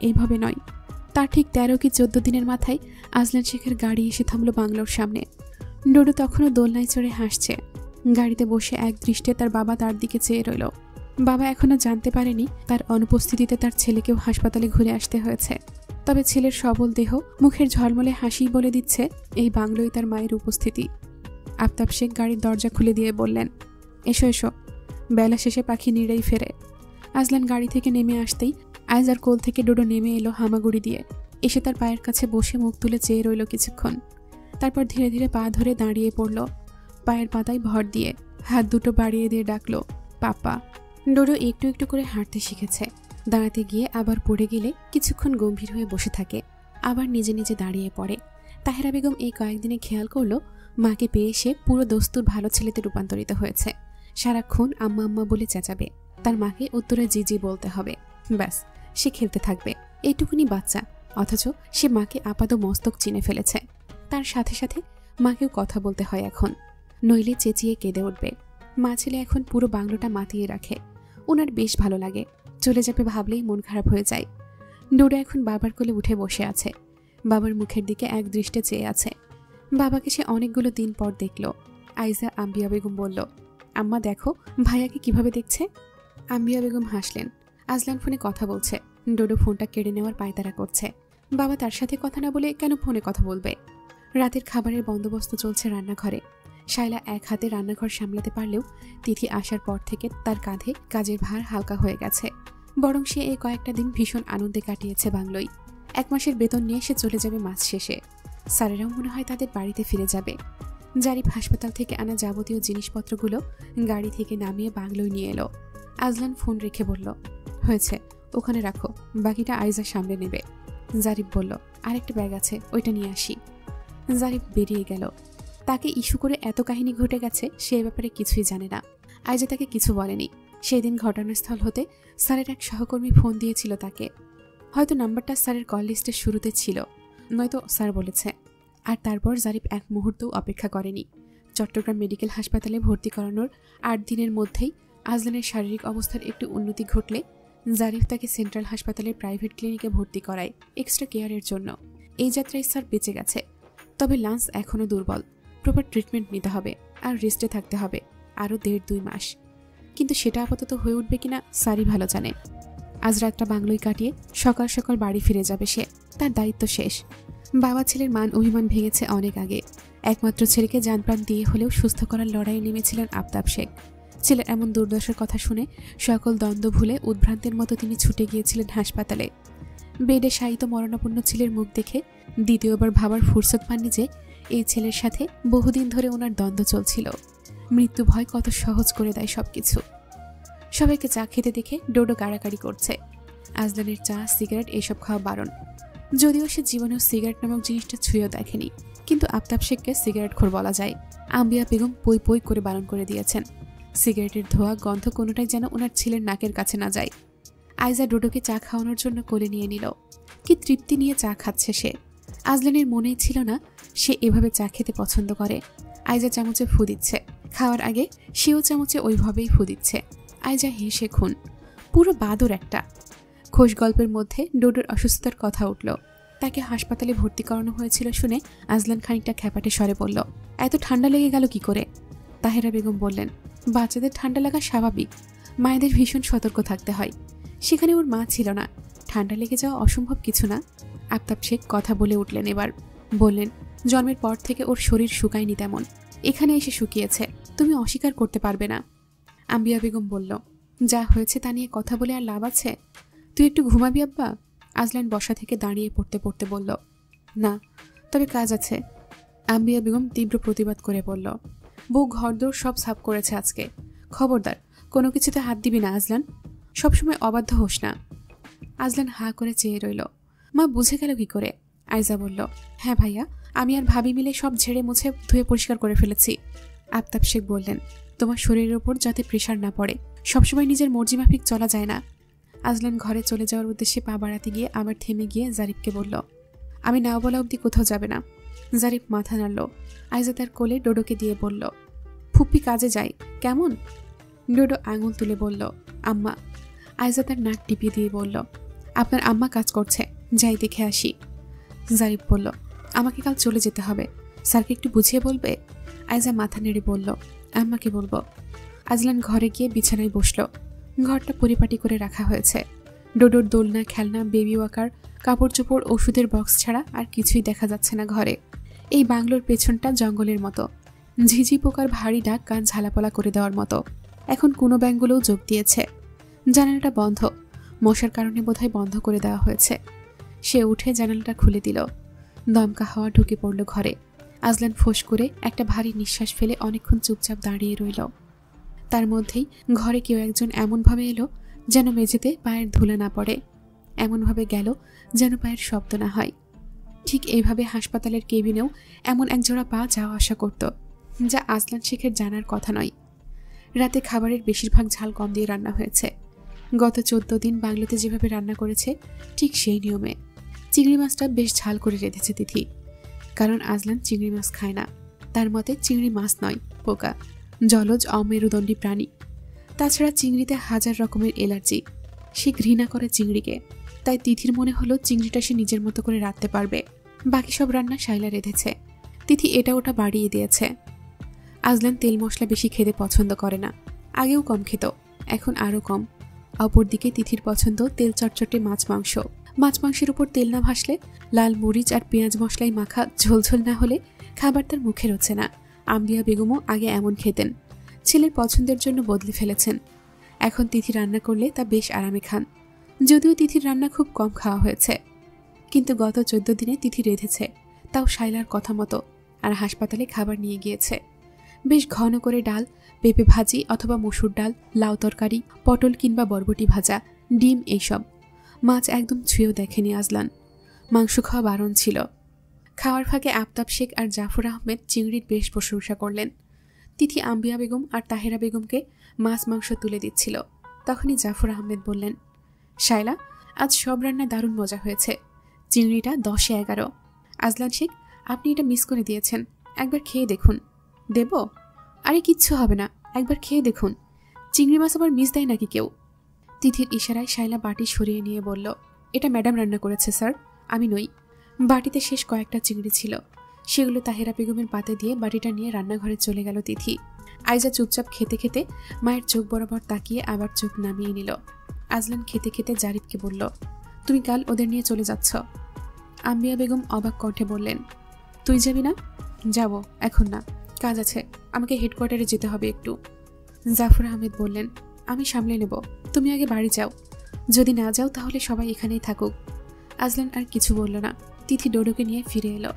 এইভাবে নয়। তার ঠিক 13 কি 14 দিনের মাথায় আজলান শেখের গাড়ি এসে থামলো বাংলোর সামনে। ডোডো তখনও দোলনায় চড়ে হাসছে। গাড়িতে বসে এক দৃষ্টে তার বাবা তার দিকে চেয়ে রইল। বাবা এখনো জানতে পারেনি তার অনুপস্থিতিতে তার ছেলেকেও হাসপাতালে ঘুরে আসতে হয়েছে। তবে ছেলের সবল দেহ, মুখের ঝলমলে হাসি বলে দিচ্ছে এই বাংলোয় তার মায়ের উপস্থিতি। আফতাব শেখ গাড়ির দরজা খুলে দিয়ে বললেন, এসো এসো, বেলা শেষে পাখি নিড়েই ফেরে। আজলান গাড়ি থেকে নেমে আসতেই আইজার কোল থেকে ডোডো নেমে এলো হামাগুড়ি দিয়ে। এসে তার পায়ের কাছে বসে মুখ তুলে চেয়ে রইল কিছুক্ষণ। তারপর ধীরে ধীরে পা ধরে দাঁড়িয়ে পড়ল। পায়ের পাতায় ভর দিয়ে হাত দুটো বাড়িয়ে দিয়ে ডাকলো, পাপা। ডোডো একটু একটু করে হাঁটতে শিখেছে। দাঁড়াতে গিয়ে আবার পড়ে গেলে কিছুক্ষণ গম্ভীর হয়ে বসে থাকে, আবার নিজে নিজে দাঁড়িয়ে পড়ে। তাহেরা বেগম এই কয়েকদিনে খেয়াল করলো মাকে পেয়ে সে পুরো দস্তুর ভালো ছেলেতে রূপান্তরিত হয়েছে। সারাক্ষণ আম্মা আম্মা বলে চেঁচাবে, তার মাকে উত্তরে জি জি বলতে হবে। ব্যাস, সে খেলতে থাকবে। এইটুকুনি বাচ্চা, অথচ সে মাকে আপাত মস্তক চিনে ফেলেছে। তার সাথে সাথে মাকেও কথা বলতে হয় এখন, নইলে চেঁচিয়ে কেঁদে উঠবে। মা ছেলে এখন পুরো বাংলোটা মাতিয়ে রাখে। ওনার বেশ ভালো লাগে, চলে যাবে ভাবলেই মন খারাপ হয়ে যায়। ডোডো এখন বাবার কোলে উঠে বসে আছে, বাবার মুখের দিকে এক দৃষ্টে চেয়ে আছে। বাবাকে সে অনেকগুলো দিন পর দেখল। আইজা আম্বিয়া বেগম বলল, আম্মা দেখো ভাইয়াকে কিভাবে দেখছে। আম্বিয়া বেগম হাসলেন। আজলান ফোনে কথা বলছে, ডোডো ফোনটা কেড়ে নেওয়ার পায়তারা করছে। বাবা তার সাথে কথা না বলে কেন ফোনে কথা বলবে? রাতের খাবারের বন্দোবস্ত চলছে রান্নাঘরে। শায়লা এক হাতে রান্নাঘর সামলাতে পারলেও তিথি আসার পর থেকে তার কাঁধে কাজের ভার হালকা হয়ে গেছে। বরং সে এই কয়েকটা দিন ভীষণ আনন্দে কাটিয়েছে বাংলোয়। 1 মাসের বেতন নিয়ে সে চলে যাবে মাস শেষে। স্যারেরাও মনে হয় তাদের বাড়িতে ফিরে যাবে। জারিফ হাসপাতাল থেকে আনা যাবতীয় জিনিসপত্রগুলো গাড়ি থেকে নামিয়ে বাংলোয় নিয়ে এলো। আজলান ফোন রেখে বলল, হয়েছে, ওখানে রাখো, বাকিটা আইজা সামলে নেবে। জারিফ বলল, আরেকটা ব্যাগ আছে, ওইটা নিয়ে আসি। জারিফ বেরিয়ে গেল। তাকে ইস্যু করে এত কাহিনী ঘটে গেছে সে ব্যাপারে কিছুই জানে না। আইজা তাকে কিছু বলেনি। সেই দিন ঘটনাস্থল হতে স্যারের এক সহকর্মী ফোন দিয়েছিল তাকে। হয়তো নাম্বারটা স্যারের কল লিস্টের শুরুতে ছিল, নয়তো স্যার বলেছে। আর তারপর জারিফ এক মুহূর্তও অপেক্ষা করেনি। চট্টগ্রাম মেডিকেল হাসপাতালে ভর্তি করানোর 8 দিনের মধ্যেই আজলানের শারীরিক অবস্থার একটু উন্নতি ঘটলে জারিফ তাকে সেন্ট্রাল হাসপাতালের প্রাইভেট ক্লিনিকে ভর্তি করায় এক্সট্রা কেয়ারের জন্য। এই যাত্রায় স্যার বেঁচে গেছে, তবে লাঞ্চ এখনও দুর্বল। প্রপার ট্রিটমেন্ট নিতে হবে আর রেস্টে থাকতে হবে আরও 1.5-2 মাস। কিন্তু সেটা আপাতত হয়ে উঠবে কিনা স্যারই ভালো জানে। আজ রাতটা বাংলোয় কাটিয়ে সকাল সকাল বাড়ি ফিরে যাবে সে। তার দায়িত্ব শেষ। বাবা ছেলের মান অভিমান ভেঙেছে অনেক আগে। একমাত্র ছেলেকে জানপ্রাণ দিয়ে হলেও সুস্থ করার লড়াইয়ে নেমেছিলেন আফতাব শেখ। ছেলের এমন দুর্দশার কথা শুনে সকল দ্বন্দ্ব ভুলে উদ্ভ্রান্তের মতো তিনি ছুটে গিয়েছিলেন হাসপাতালে। বেডে শায়িত মরণাপন্ন ছেলের মুখ দেখে দ্বিতীয়বার ভাবার ফুরসত পাননি যে এই ছেলের সাথে বহুদিন ধরে ওনার দ্বন্দ্ব চলছিল। মৃত্যু ভয় কত সহজ করে দেয় সবকিছু। সবাইকে চা খেতে দেখে ডোডো কাড়াকাড়ি করছে। আজলানের চা, সিগারেট এসব খাওয়া বারণ। যদিও সে জীবনেও সিগারেট নামক জিনিসটা ছুঁয়েও দেখেনি, কিন্তু আফতাব শেখকে সিগারেট খোর বলা যায়। আম্বিয়া বেগম পই পই করে বারণ করে দিয়েছেন। সিগারেটের ধোয়া, গন্ধ কোনোটাই যেন ওনার ছেলের নাকের কাছে না যায়। আইজা ডোডোকে চা খাওয়ানোর জন্য কোলে নিয়ে নিল। কি তৃপ্তি নিয়ে চা খাচ্ছে সে। আজলানের মনেই ছিল না সে এভাবে চা খেতে পছন্দ করে। আইজা চামচে ফু দিচ্ছে, খাওয়ার আগে সেও চামচে ওইভাবেই ফু দিচ্ছে। আইজা হেসে খুন, পুরো বাদর একটা। খোশ গল্পের মধ্যে ডোডোর অসুস্থতার কথা উঠল। তাকে হাসপাতালে ভর্তি করানো হয়েছিল শুনে আজলান খানিকটা খ্যাপাটে স্বরে বলল, এত ঠান্ডা লেগে গেল কি করে? তাহেরা বেগম বললেন, বাচ্চাদের ঠান্ডা লাগা স্বাভাবিক, মায়েদের ভীষণ সতর্ক থাকতে হয়। সেখানে ওর মা ছিল না, ঠান্ডা লেগে যাওয়া অসম্ভব কিছু না। আফতাব শেখ কথা বলে উঠলেন এবার। বললেন, জন্মের পর থেকে ওর শরীর শুকায়নি তেমন, এখানে এসে শুকিয়েছে, তুমি অস্বীকার করতে পারবে না। আম্বিয়া বেগম বলল, যা হয়েছে তা নিয়ে কথা বলে আর লাভ আছে? তুই একটু ঘুমাবি আব্বা? আজলান বসা থেকে দাঁড়িয়ে পড়তে পড়তে বলল, না, তবে কাজ আছে। আম্বিয়া বেগম তীব্র প্রতিবাদ করে বলল, বউ ঘরদোর সব সাফ করেছে আজকে, খবরদার কোনো কিছুতে হাত দিবি না আজলান, সবসময় অবাধ্য হোস না। আজলান হা করে চেয়ে রইল। মা বুঝে গেল কি করে? আইজা বলল, হ্যাঁ ভাইয়া, আমি আর ভাবি মিলে সব ঝেড়ে মুছে ধুয়ে পরিষ্কার করে ফেলেছি। আফতাব শেখ বললেন, তোমার শরীরের ওপর যাতে প্রেশার না পড়ে, সবসময় নিজের মর্জি মাফিক চলা যায় না। আজলান ঘরে চলে যাওয়ার উদ্দেশ্যে পা বাড়াতে গিয়ে আবার থেমে গিয়ে জারিফকে বলল, আমি না বলা অবধি কোথাও যাবে না। জারিফ মাথা নাড়ল। আইজা তার কোলে ডোডোকে দিয়ে বলল, ফুপ্পি কাজে যাই কেমন? ডোডো আঙুল তুলে বলল, আম্মা। আইজা তার নাক টিপিয়ে দিয়ে বলল, আপনার আম্মা কাজ করছে, যাই দেখে আসি। জারিফ বলল, আমাকে কাল চলে যেতে হবে, স্যারকে একটু বুঝিয়ে বলবে? আইজা মাথা নেড়ে বলল, আম্মাকে বলবো। আজলান ঘরে গিয়ে বিছানায় বসল। ঘরটা পরিপাটি করে রাখা হয়েছে। ডোডোর দোলনা, খেলনা, বেবি ওয়াকার, কাপড় চোপড়, ওষুধের বক্স ছাড়া আর কিছুই দেখা যাচ্ছে না ঘরে। এই বাংলোর পেছনটা জঙ্গলের মতো। ঝিঝি পোকার ভারী ডাক কান ঝালাপলা করে দেওয়ার মতো। এখন কোনো ব্যাংকগুলোও যোগ দিয়েছে। জানালাটা বন্ধ, মশার কারণে বোধহয় বন্ধ করে দেওয়া হয়েছে। সে উঠে জানালাটা খুলে দিল। দমকা হাওয়া ঢুকে পড়ল ঘরে। আজলান ফোঁস করে একটা ভারী নিঃশ্বাস ফেলে অনেকক্ষণ চুপচাপ দাঁড়িয়ে রইল। তার মধ্যেই ঘরে কেউ একজন এমনভাবে এলো যেন মেঝেতে পায়ের ধুলা না পড়ে, এমনভাবে গেল যেন পায়ের শব্দ না হয়। ঠিক এইভাবে হাসপাতালের কেবিনেও এমন একজোড়া পা যাওয়া আসা করত, যা আজলান শেখের জানার কথা নয়। রাতে খাবারের বেশিরভাগ ঝাল কম দিয়ে রান্না হয়েছে। গত 14 দিন বাংলোতে যেভাবে রান্না করেছে ঠিক সেই নিয়মে। চিংড়ি মাছটা বেশ ঝাল করে রেঁধেছে তিথি, কারণ আজলান চিংড়ি মাছ খায় না। তার মতে চিংড়ি মাছ নয়, পোকা, জলজ অমেরুদণ্ডী প্রাণী। তাছাড়া চিংড়িতে হাজার রকমের এলার্জি। সে ঘৃণা করে চিংড়িকে। তাই তিথির মনে হলো চিংড়িটা সে নিজের মতো করে রাঁধতে পারবে। বাকি সব রান্না শাইলা রেঁধেছে। তিথি এটা ওটা বাড়িয়ে দিয়েছে। আজলান তেল মশলা বেশি খেতে পছন্দ করে না। আগেও কম খেত, এখন আরও কম। অপরদিকে তিথির পছন্দ তেল চটচটে মাছ মাংস। মাছ মাংসের উপর তেল না ভাসলে, লাল মরিচ আর পেঁয়াজ মশলায় মাখা ঝোলঝোল না হলে খাবার তার মুখে রোচে না। আম্বিয়া বেগমও আগে এমন খেতেন। ছেলের পছন্দের জন্য বদলে ফেলেছেন। এখন তিথি রান্না করলে তা বেশ আরামে খান। যদিও তিথির রান্না খুব কম খাওয়া হয়েছে, কিন্তু গত 14 দিনে তিথি রেঁধেছে, তাও শাইলার কথা মতো। আর হাসপাতালে খাবার নিয়ে গিয়েছে। বেশ ঘন করে ডাল, পেঁপে ভাজি অথবা মসুর ডাল, লাউ তরকারি, পটল কিংবা বরবটি ভাজা, ডিম, এইসব। মাছ একদম ছুঁয়েও দেখেনি আজলান। মাংস খাওয়া বারণ ছিল। খাওয়ার ফাঁকে আফতাব শেখ আর জাফর আহমেদ চিংড়ির বেশ প্রশংসা করলেন। তিথি আম্বিয়া বেগম আর তাহেরা বেগমকে মাছ মাংস তুলে দিচ্ছিল। তখনই জাফর আহমেদ বললেন, শায়লা, আজ সব রান্না দারুণ মজা হয়েছে। চিংড়িটা 10-এ 11। আজলান শেখ, আপনি এটা মিস করে দিয়েছেন, একবার খেয়ে দেখুন। দেব? আরে কিচ্ছু হবে না, একবার খেয়ে দেখুন। চিংড়ি মাছ আবার মিস দেয় নাকি কেউ? তিথির ইশারায় শায়লা বাটি সরিয়ে নিয়ে বলল, এটা ম্যাডাম রান্না করেছে স্যার, আমি নই। বাটিতে শেষ কয়েকটা চিংড়ি ছিল, সেগুলো তাহেরা বেগমের পাতে দিয়ে বাটিটা নিয়ে রান্নাঘরে চলে গেল তিথি। আইজা চুপচাপ খেতে খেতে মায়ের চোখ বরাবর তাকিয়ে আবার চোখ নামিয়ে নিল। আজলান খেতে খেতে জারিফকে বলল, তুমি কাল ওদের নিয়ে চলে যাচ্ছ? আম্বিয়া বেগম অবাক কণ্ঠে বললেন, তুই যাবি না? যাব, এখন না, কাজ আছে, আমাকে হেডকোয়ার্টারে যেতে হবে একটু। জাফর আহমেদ বললেন, আমি সামলে নেব, তুমি আগে বাড়ি যাও। যদি না যাও তাহলে সবাই এখানেই থাকুক। আজলান আর কিছু বলল না। তিথি ডোডোকে নিয়ে ফিরে এলো।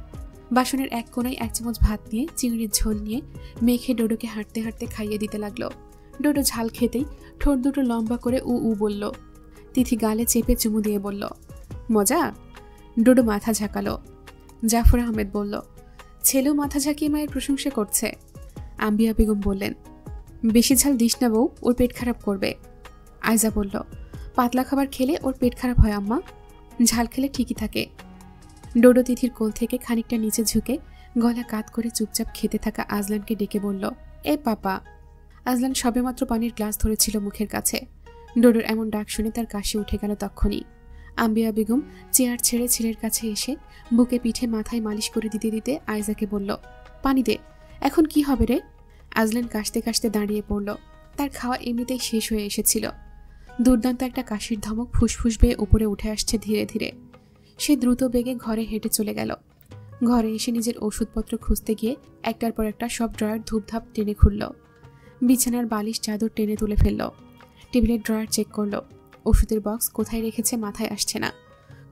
বাসনের এক কোনায় 1 চামচ ভাত নিয়ে চিংড়ির ঝোল নিয়ে মেখে ডোডোকে হাঁটতে হাঁটতে খাইয়ে দিতে লাগলো। ডোডো ঝাল খেতেই ঠোঁট দুটো লম্বা করে উ উ বলল। তিথি গালে চেপে চুমু দিয়ে বলল, মজা? ডোডো মাথা ঝাঁকালো। জাফর আহমেদ বলল, ছেলেও মাথা ঝাঁকিয়ে মায়ের প্রশংসা করছে। আম্বিয়া বেগম বললেন, বেশি ঝাল দিস না বউ, ওর পেট খারাপ করবে। আয়জা বলল, পাতলা খাবার খেলে ওর পেট খারাপ হয় আম্মা, ঝাল খেলে ঠিকই থাকে। ডোডো তিথির কোল থেকে খানিকটা নিচে ঝুঁকে গলা কাত করে চুপচাপ খেতে থাকা আজলানকে ডেকে বলল, এ পাপা। আজলান সবেমাত্র পানির গ্লাস ধরেছিল মুখের কাছে। ডোডোর এমন ডাক শুনে তার কাশি উঠে গেল তক্ষুনি। আম্বিয়া বেগম চেয়ার ছেড়ে ছেলের কাছে এসে বুকে পিঠে মাথায় মালিশ করে দিতে দিতে আয়জাকে বলল, পানি দে, এখন কি হবে রে? আজলান কাশতে কাশতে দাঁড়িয়ে পড়ল। তার খাওয়া এমনিতেই শেষ হয়ে এসেছিল। দুর্দান্ত একটা কাশির ধমক ফুসফুস বেয়ে উপরে উঠে আসছে ধীরে ধীরে। সে দ্রুত বেগে ঘরে হেঁটে চলে গেল। ঘরে এসে নিজের ওষুধপত্র খুঁজতে গিয়ে একটার পর একটা সব ড্রয়ার ধূপধাপ টেনে খুলল। বিছানার বালিশ চাদর টেনে তুলে ফেলল। টেবিলের ড্রয়ার চেক করল। ওষুধের বক্স কোথায় রেখেছে মাথায় আসছে না।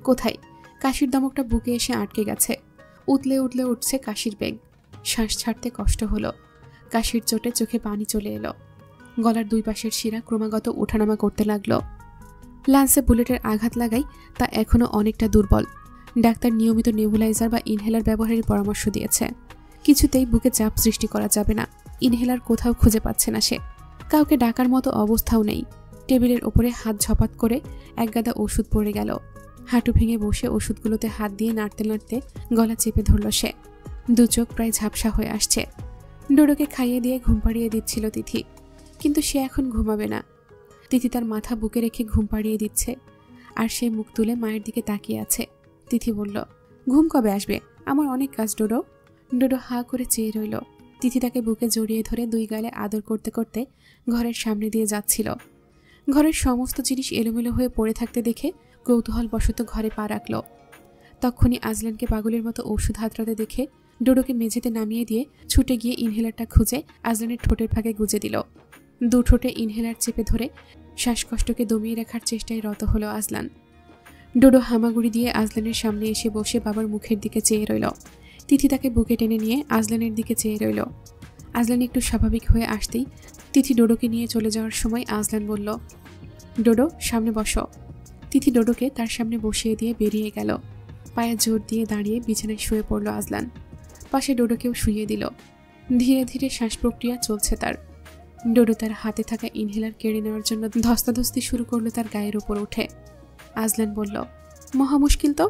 কোথায়? কাশির দমকটা বুকে এসে আটকে গেছে। উতলে উতলে উঠছে কাশির বেগ। শ্বাস ছাড়তে কষ্ট হলো। কাশির চোটে চোখে পানি চলে এলো। গলার 2 পাশের শিরা ক্রমাগত ওঠানামা করতে লাগলো। লান্সে বুলেটের আঘাত লাগাই তা এখনও অনেকটা দুর্বল। ডাক্তার নিয়মিত নেবুলাইজার বা ইনহেলার ব্যবহারের পরামর্শ দিয়েছে। কিছুতেই বুকে চাপ সৃষ্টি করা যাবে না। ইনহেলার কোথাও খুঁজে পাচ্ছে না সে। কাউকে ডাকার মতো অবস্থাও নেই। টেবিলের ওপরে হাত ঝপাত করে একগাদা ওষুধ পড়ে গেল। হাঁটু ভেঙে বসে ওষুধগুলোতে হাত দিয়ে নাড়তে নাড়তে গলা চেপে ধরল সে। 2 চোখ প্রায় ঝাপসা হয়ে আসছে। ডোডোকে খাইয়ে দিয়ে ঘুম পাড়িয়ে দিচ্ছিল তিথি, কিন্তু সে এখন ঘুমাবে না। তিথি তার মাথা বুকে রেখে ঘুম পাড়িয়ে দিচ্ছে, আর সে মুখ তুলে মায়ের দিকে তাকিয়ে আছে। তিথি বলল, ঘুম কবে আসবে? আমার অনেক কাজ ডোডো। ডোডো হা করে চেয়ে রইল। তিথি তাকে বুকে জড়িয়ে ধরে 2 গালে আদর করতে করতে ঘরের সামনে দিয়ে যাচ্ছিল। ঘরের সমস্ত জিনিস এলোমেলো হয়ে পড়ে থাকতে দেখে কৌতূহলবশত ঘরে পা রাখল। তখনই আজলানকে পাগলের মতো ওষুধ হাতড়াতে দেখে ডোডোকে মেঝেতে নামিয়ে দিয়ে ছুটে গিয়ে ইনহেলারটা খুঁজে আজলানের ঠোঁটের ফাঁকে গুজে দিল। 2 ঠোঁটে ইনহেলার চেপে ধরে শ্বাসকষ্টকে দমিয়ে রাখার চেষ্টায় রত হলো আজলান। ডোডো হামাগুড়ি দিয়ে আজলানের সামনে এসে বসে বাবার মুখের দিকে চেয়ে রইল। তিথি তাকে বুকে টেনে নিয়ে আজলানের দিকে চেয়ে রইল। আজলান একটু স্বাভাবিক হয়ে আসতেই তিথি ডোডোকে নিয়ে চলে যাওয়ার সময় আজলান বলল, ডোডো সামনে বসো। তিথি ডোডোকে তার সামনে বসিয়ে দিয়ে বেরিয়ে গেল। পায়ে জোর দিয়ে দাঁড়িয়ে বিছানায় শুয়ে পড়ল আজলান। পাশে ডোডোকেও শুইয়ে দিল। ধীরে ধীরে শ্বাস প্রক্রিয়া চলছে তার। ডোডো তার হাতে থাকা ইনহেলার কেড়ে নেওয়ার জন্য ধস্তাধস্তি শুরু করলো তার গায়ের উপর উঠে। আজলান বলল, মহা মুশকিল তো।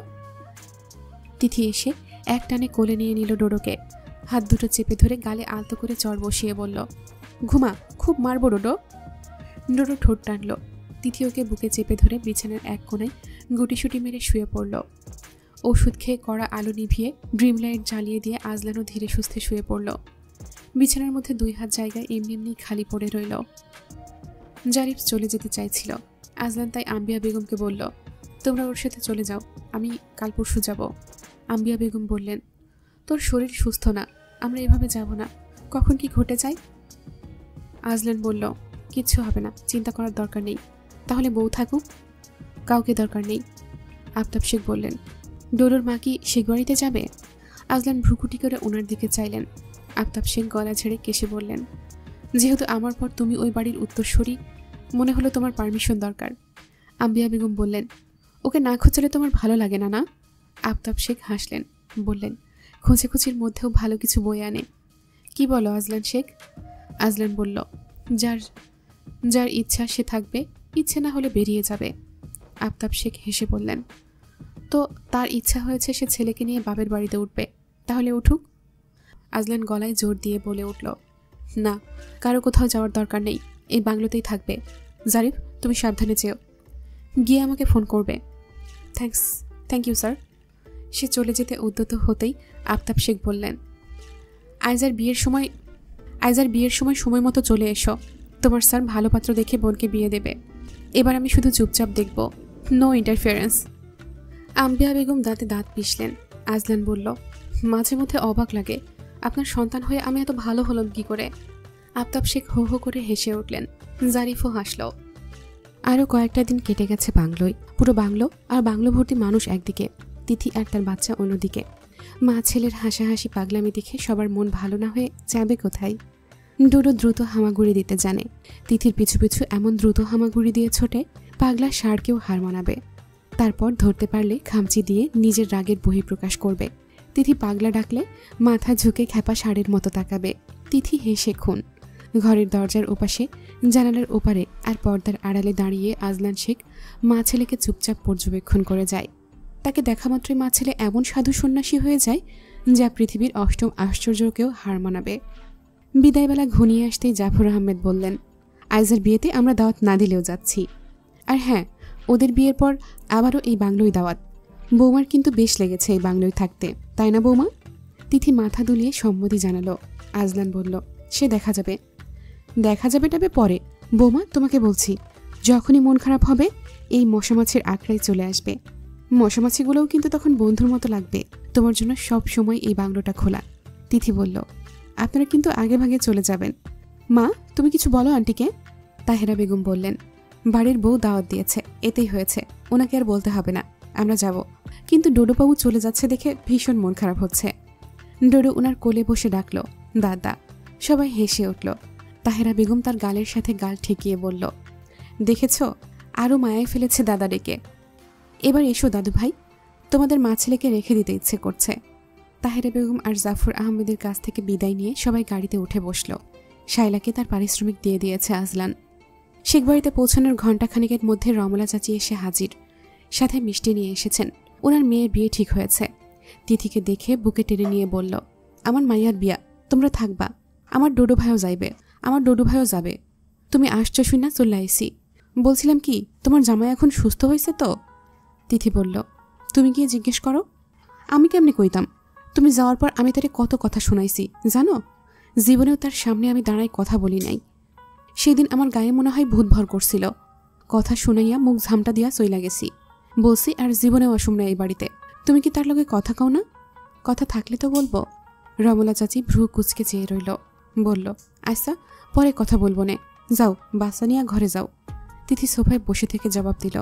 তিথি এসে এক টানে কোলে নিয়ে নিল ডোডোকে। হাত দুটো চেপে ধরে গালে আলতো করে চড় বসিয়ে বলল, ঘুমা, খুব মারবো ডোডো। ডোডো ঠোঁট টানল। তিথি ওকে বুকে চেপে ধরে বিছানার এক কোণায় গুটিসুটি মেরে শুয়ে পড়ল। ওষুধ খেয়ে কড়া আলো নিভিয়ে ড্রিম লাইট জ্বালিয়ে দিয়ে আজলানও ধীরে সুস্থে শুয়ে পড়ল। বিছানার মধ্যে 2 হাত জায়গায় এমনি এমনি খালি পড়ে রইল। জারিফ চলে যেতে চাইছিল। আজলান তাই আম্বিয়া বেগমকে বলল, তোমরা ওর সাথে চলে যাও, আমি কাল পরশু যাব। আম্বিয়া বেগম বললেন, তোর শরীর সুস্থ না, আমরা এভাবে যাব না, কখন কি ঘটে যায়। আজলান বলল, কিচ্ছু হবে না, চিন্তা করার দরকার নেই। তাহলে বউ থাকুক? কাউকে দরকার নেই। আফতাব শেখ বললেন, ডোডোর মা কি শেখ বাড়িতে যাবে? আজলান ভ্রুকুটি করে ওনার দিকে চাইলেন। আফতাব শেখ গলা ছেড়ে কেসে বললেন, যেহেতু আমার পর তুমি ওই বাড়ির উত্তরসূরি, মনে হলো তোমার পারমিশন দরকার। আম্বিয়া বেগম বললেন, ওকে না খোঁচলে তোমার ভালো লাগে না না? আফতাব শেখ হাসলেন, বললেন, খোঁচাখুচির মধ্যেও ভালো কিছু বয়ে আনে। কি বলো আজলান শেখ? আজলান বলল, যার ইচ্ছা সে থাকবে, ইচ্ছে না হলে বেরিয়ে যাবে। আফতাব শেখ হেসে বললেন, তো তার ইচ্ছা হয়েছে সে ছেলেকে নিয়ে বাপের বাড়িতে উঠবে, তাহলে উঠুক। আজলান গলায় জোর দিয়ে বলে উঠল, না, কারো কোথাও যাওয়ার দরকার নেই, এই বাংলোতেই থাকবে। জারিফ, তুমি সাবধানে যেও, গিয়ে আমাকে ফোন করবে। Thank you sir. সে চলে যেতে উদ্যত হতেই আফতাব শেখ বললেন, আইজার বিয়ের সময় সময় মতো চলে এসো। তোমার স্যার ভালো পাত্র দেখে বোনকে বিয়ে দেবে। এবার আমি শুধু চুপচাপ দেখব, নো ইন্টারফিয়ারেন্স। আম্বিয়া বেগম দাঁতে দাঁত পিষলেন। আজলান বলল, মাঝে মধ্যে অবাক লাগে, আপনার সন্তান হয়ে আমি এত ভালো হলাম কি করে। আফতাব শেখ হো হো করে হেসে উঠলেন। জারিফও হাসল। আরও কয়েকটা দিন কেটে গেছে বাংলোয়। পুরো বাংলো আর বাংলো ভর্তি মানুষ একদিকে, তিথি আর তার বাচ্চা অন্যদিকে। মা ছেলের হাসাহাসি পাগলামি দেখে সবার মন ভালো না হয়ে যাবে কোথায়। ডোডো দ্রুত হামাগুড়ি দিতে জানে। তিথির পিছু পিছু এমন দ্রুত হামাগুড়ি দিয়ে ছোটে, পাগলা ষাঁড়কেও হার মানাবে। তারপর ধরতে পারলে খামচি দিয়ে নিজের রাগের বহিঃপ্রকাশ করবে। তিথি পাগলা ডাকলে মাথা ঝুঁকে খ্যাপা ষাঁড়ের মতো তাকাবে। তিথি হেসে খুন। ঘরের দরজার ওপাশে, জানালার ওপারে আর পর্দার আড়ালে দাঁড়িয়ে আজলান শেখ মা ছেলেকে চুপচাপ পর্যবেক্ষণ করে যায়। তাকে দেখা মাত্রই মা ছেলে এমন সাধু সন্ন্যাসী হয়ে যায় যা পৃথিবীর অষ্টম আশ্চর্যকেও হার মানাবে। বিদায়বেলা ঘনিয়ে আসতেই জাফর আহমেদ বললেন, আইজার বিয়েতে আমরা দাওয়াত না দিলেও যাচ্ছি। আর হ্যাঁ, ওদের বিয়ের পর আবারও এই বাংলোয় দাওয়াত। বৌমার কিন্তু বেশ লেগেছে এই বাংলোয় থাকতে, তাই না বৌমা? তিথি মাথা দুলিয়ে সম্মতি জানালো। আজলান বলল, সে দেখা যাবে টাবে পরে। বৌমা, তোমাকে বলছি, যখনই মন খারাপ হবে এই মশামাছির আঁকড়ায় চলে আসবে। মশামাছিগুলোও কিন্তু তখন বন্ধুর মতো লাগবে। তোমার জন্য সব সময় এই বাংলোটা খোলা। তিথি বলল, আপনারা কিন্তু আগে ভাগে চলে যাবেন। মা, তুমি কিছু বলো আন্টিকে। তাহেরা বেগম বললেন, বাড়ির বউ দাওয়াত দিয়েছে, এতেই হয়েছে, ওনাকে আর বলতে হবে না, আমরা যাব। কিন্তু ডোডোবাবু চলে যাচ্ছে দেখে ভীষণ মন খারাপ হচ্ছে। ডোডো ওনার কোলে বসে ডাকল, দাদা। সবাই হেসে উঠল। তাহেরা বেগম তার গালের সাথে গাল ঠেকিয়ে বলল, দেখেছ, আরও মায়ায় ফেলেছে দাদা ডেকে। এবার এসো দাদু ভাই, তোমাদের মা ছেলেকে রেখে দিতে ইচ্ছে করছে। তাহেরা বেগম আর জাফর আহমেদের কাছ থেকে বিদায় নিয়ে সবাই গাড়িতে উঠে বসল। শায়লাকে তার পারিশ্রমিক দিয়ে দিয়েছে আজলান। শেখ বাড়িতে পৌঁছানোর ঘণ্টাখানেকের মধ্যে রমলা চাচি এসে হাজির, সাথে মিষ্টি নিয়ে এসেছেন। ওনার মেয়ের বিয়ে ঠিক হয়েছে। তিথিকে দেখে বুকে টেনে নিয়ে বলল, আমার মাইয়ার বিয়া, তোমরা থাকবা, আমার ডোডো ভাইও যাবে। তুমি আসছো শুই না চলে আইসি। বলছিলাম কি, তোমার জামাই এখন সুস্থ হয়েছে তো? তিথি বলল, তুমি গিয়ে জিজ্ঞেস করো। আমি কেমনে কইতাম? তুমি যাওয়ার পর আমি তারে কত কথা শোনাইছি জানো। জীবনেও তার সামনে আমি দাঁড়াই কথা বলি নাই। সেদিন আমার গায়ে মনে হয় ভূত ভর করছিল। কথা শুনাইয়া মুখ ঝামটা দিয়া চইলা গেছি। বলছি আর জীবনেও আসুম না এই বাড়িতে। তুমি কি তার লগে কথা কও না? কথা থাকলে তো বলবো। রমলা চাচি ভ্রু কুচকে চেয়ে রইল, বলল, আচ্ছা পরে কথা বলবো নে, যাও বাচ্চা নিয়ে ঘরে যাও। তিথি সোফায় বসে থেকে জবাব দিল,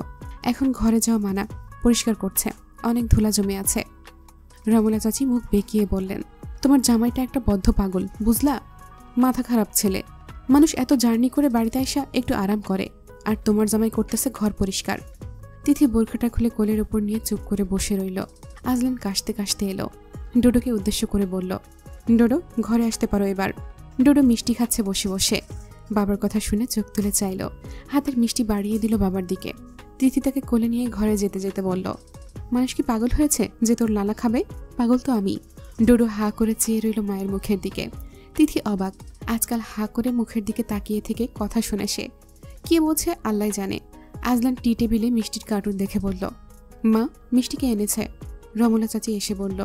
এখন ঘরে যাওয়া মানা, পরিষ্কার করছে, অনেক ধুলা জমে আছে। রমলা চাচি মুখ বেঁকিয়ে বললেন, তোমার জামাইটা একটা বদ্ধ পাগল, বুঝলা? মাথা খারাপ ছেলে। মানুষ এত জার্নি করে বাড়িতে আসা একটু আরাম করে, আর তোমার জামাই করতেছে ঘর পরিষ্কার। তিথি বোরখাটা খুলে কোলের ওপর নিয়ে চুপ করে বসে রইল। আজলান কাশতে কাশতে এলো। ডোডোকে উদ্দেশ্য করে বলল, ডোডো ঘরে আসতে পারো এবার। ডোডো মিষ্টি খাচ্ছে বসে বসে। বাবার কথা শুনে চোখ তুলে চাইল, হাতের মিষ্টি বাড়িয়ে দিল বাবার দিকে। তিথি তাকে কোলে নিয়ে ঘরে যেতে যেতে বলল, মানুষ কি পাগল হয়েছে যে তোর লালা খাবে? পাগল তো আমি। ডোডো হা করে চেয়ে রইল মায়ের মুখের দিকে। তিথি অবাক, আজকাল হা করে মুখের দিকে তাকিয়ে থেকে কথা শুনে সে। কি বলছে আল্লাহ জানে। আজলান টি টেবিলে মিষ্টির কার্টুন দেখে বলল, মা মিষ্টি কে এনেছে? রমলা চাচি এসে বলল,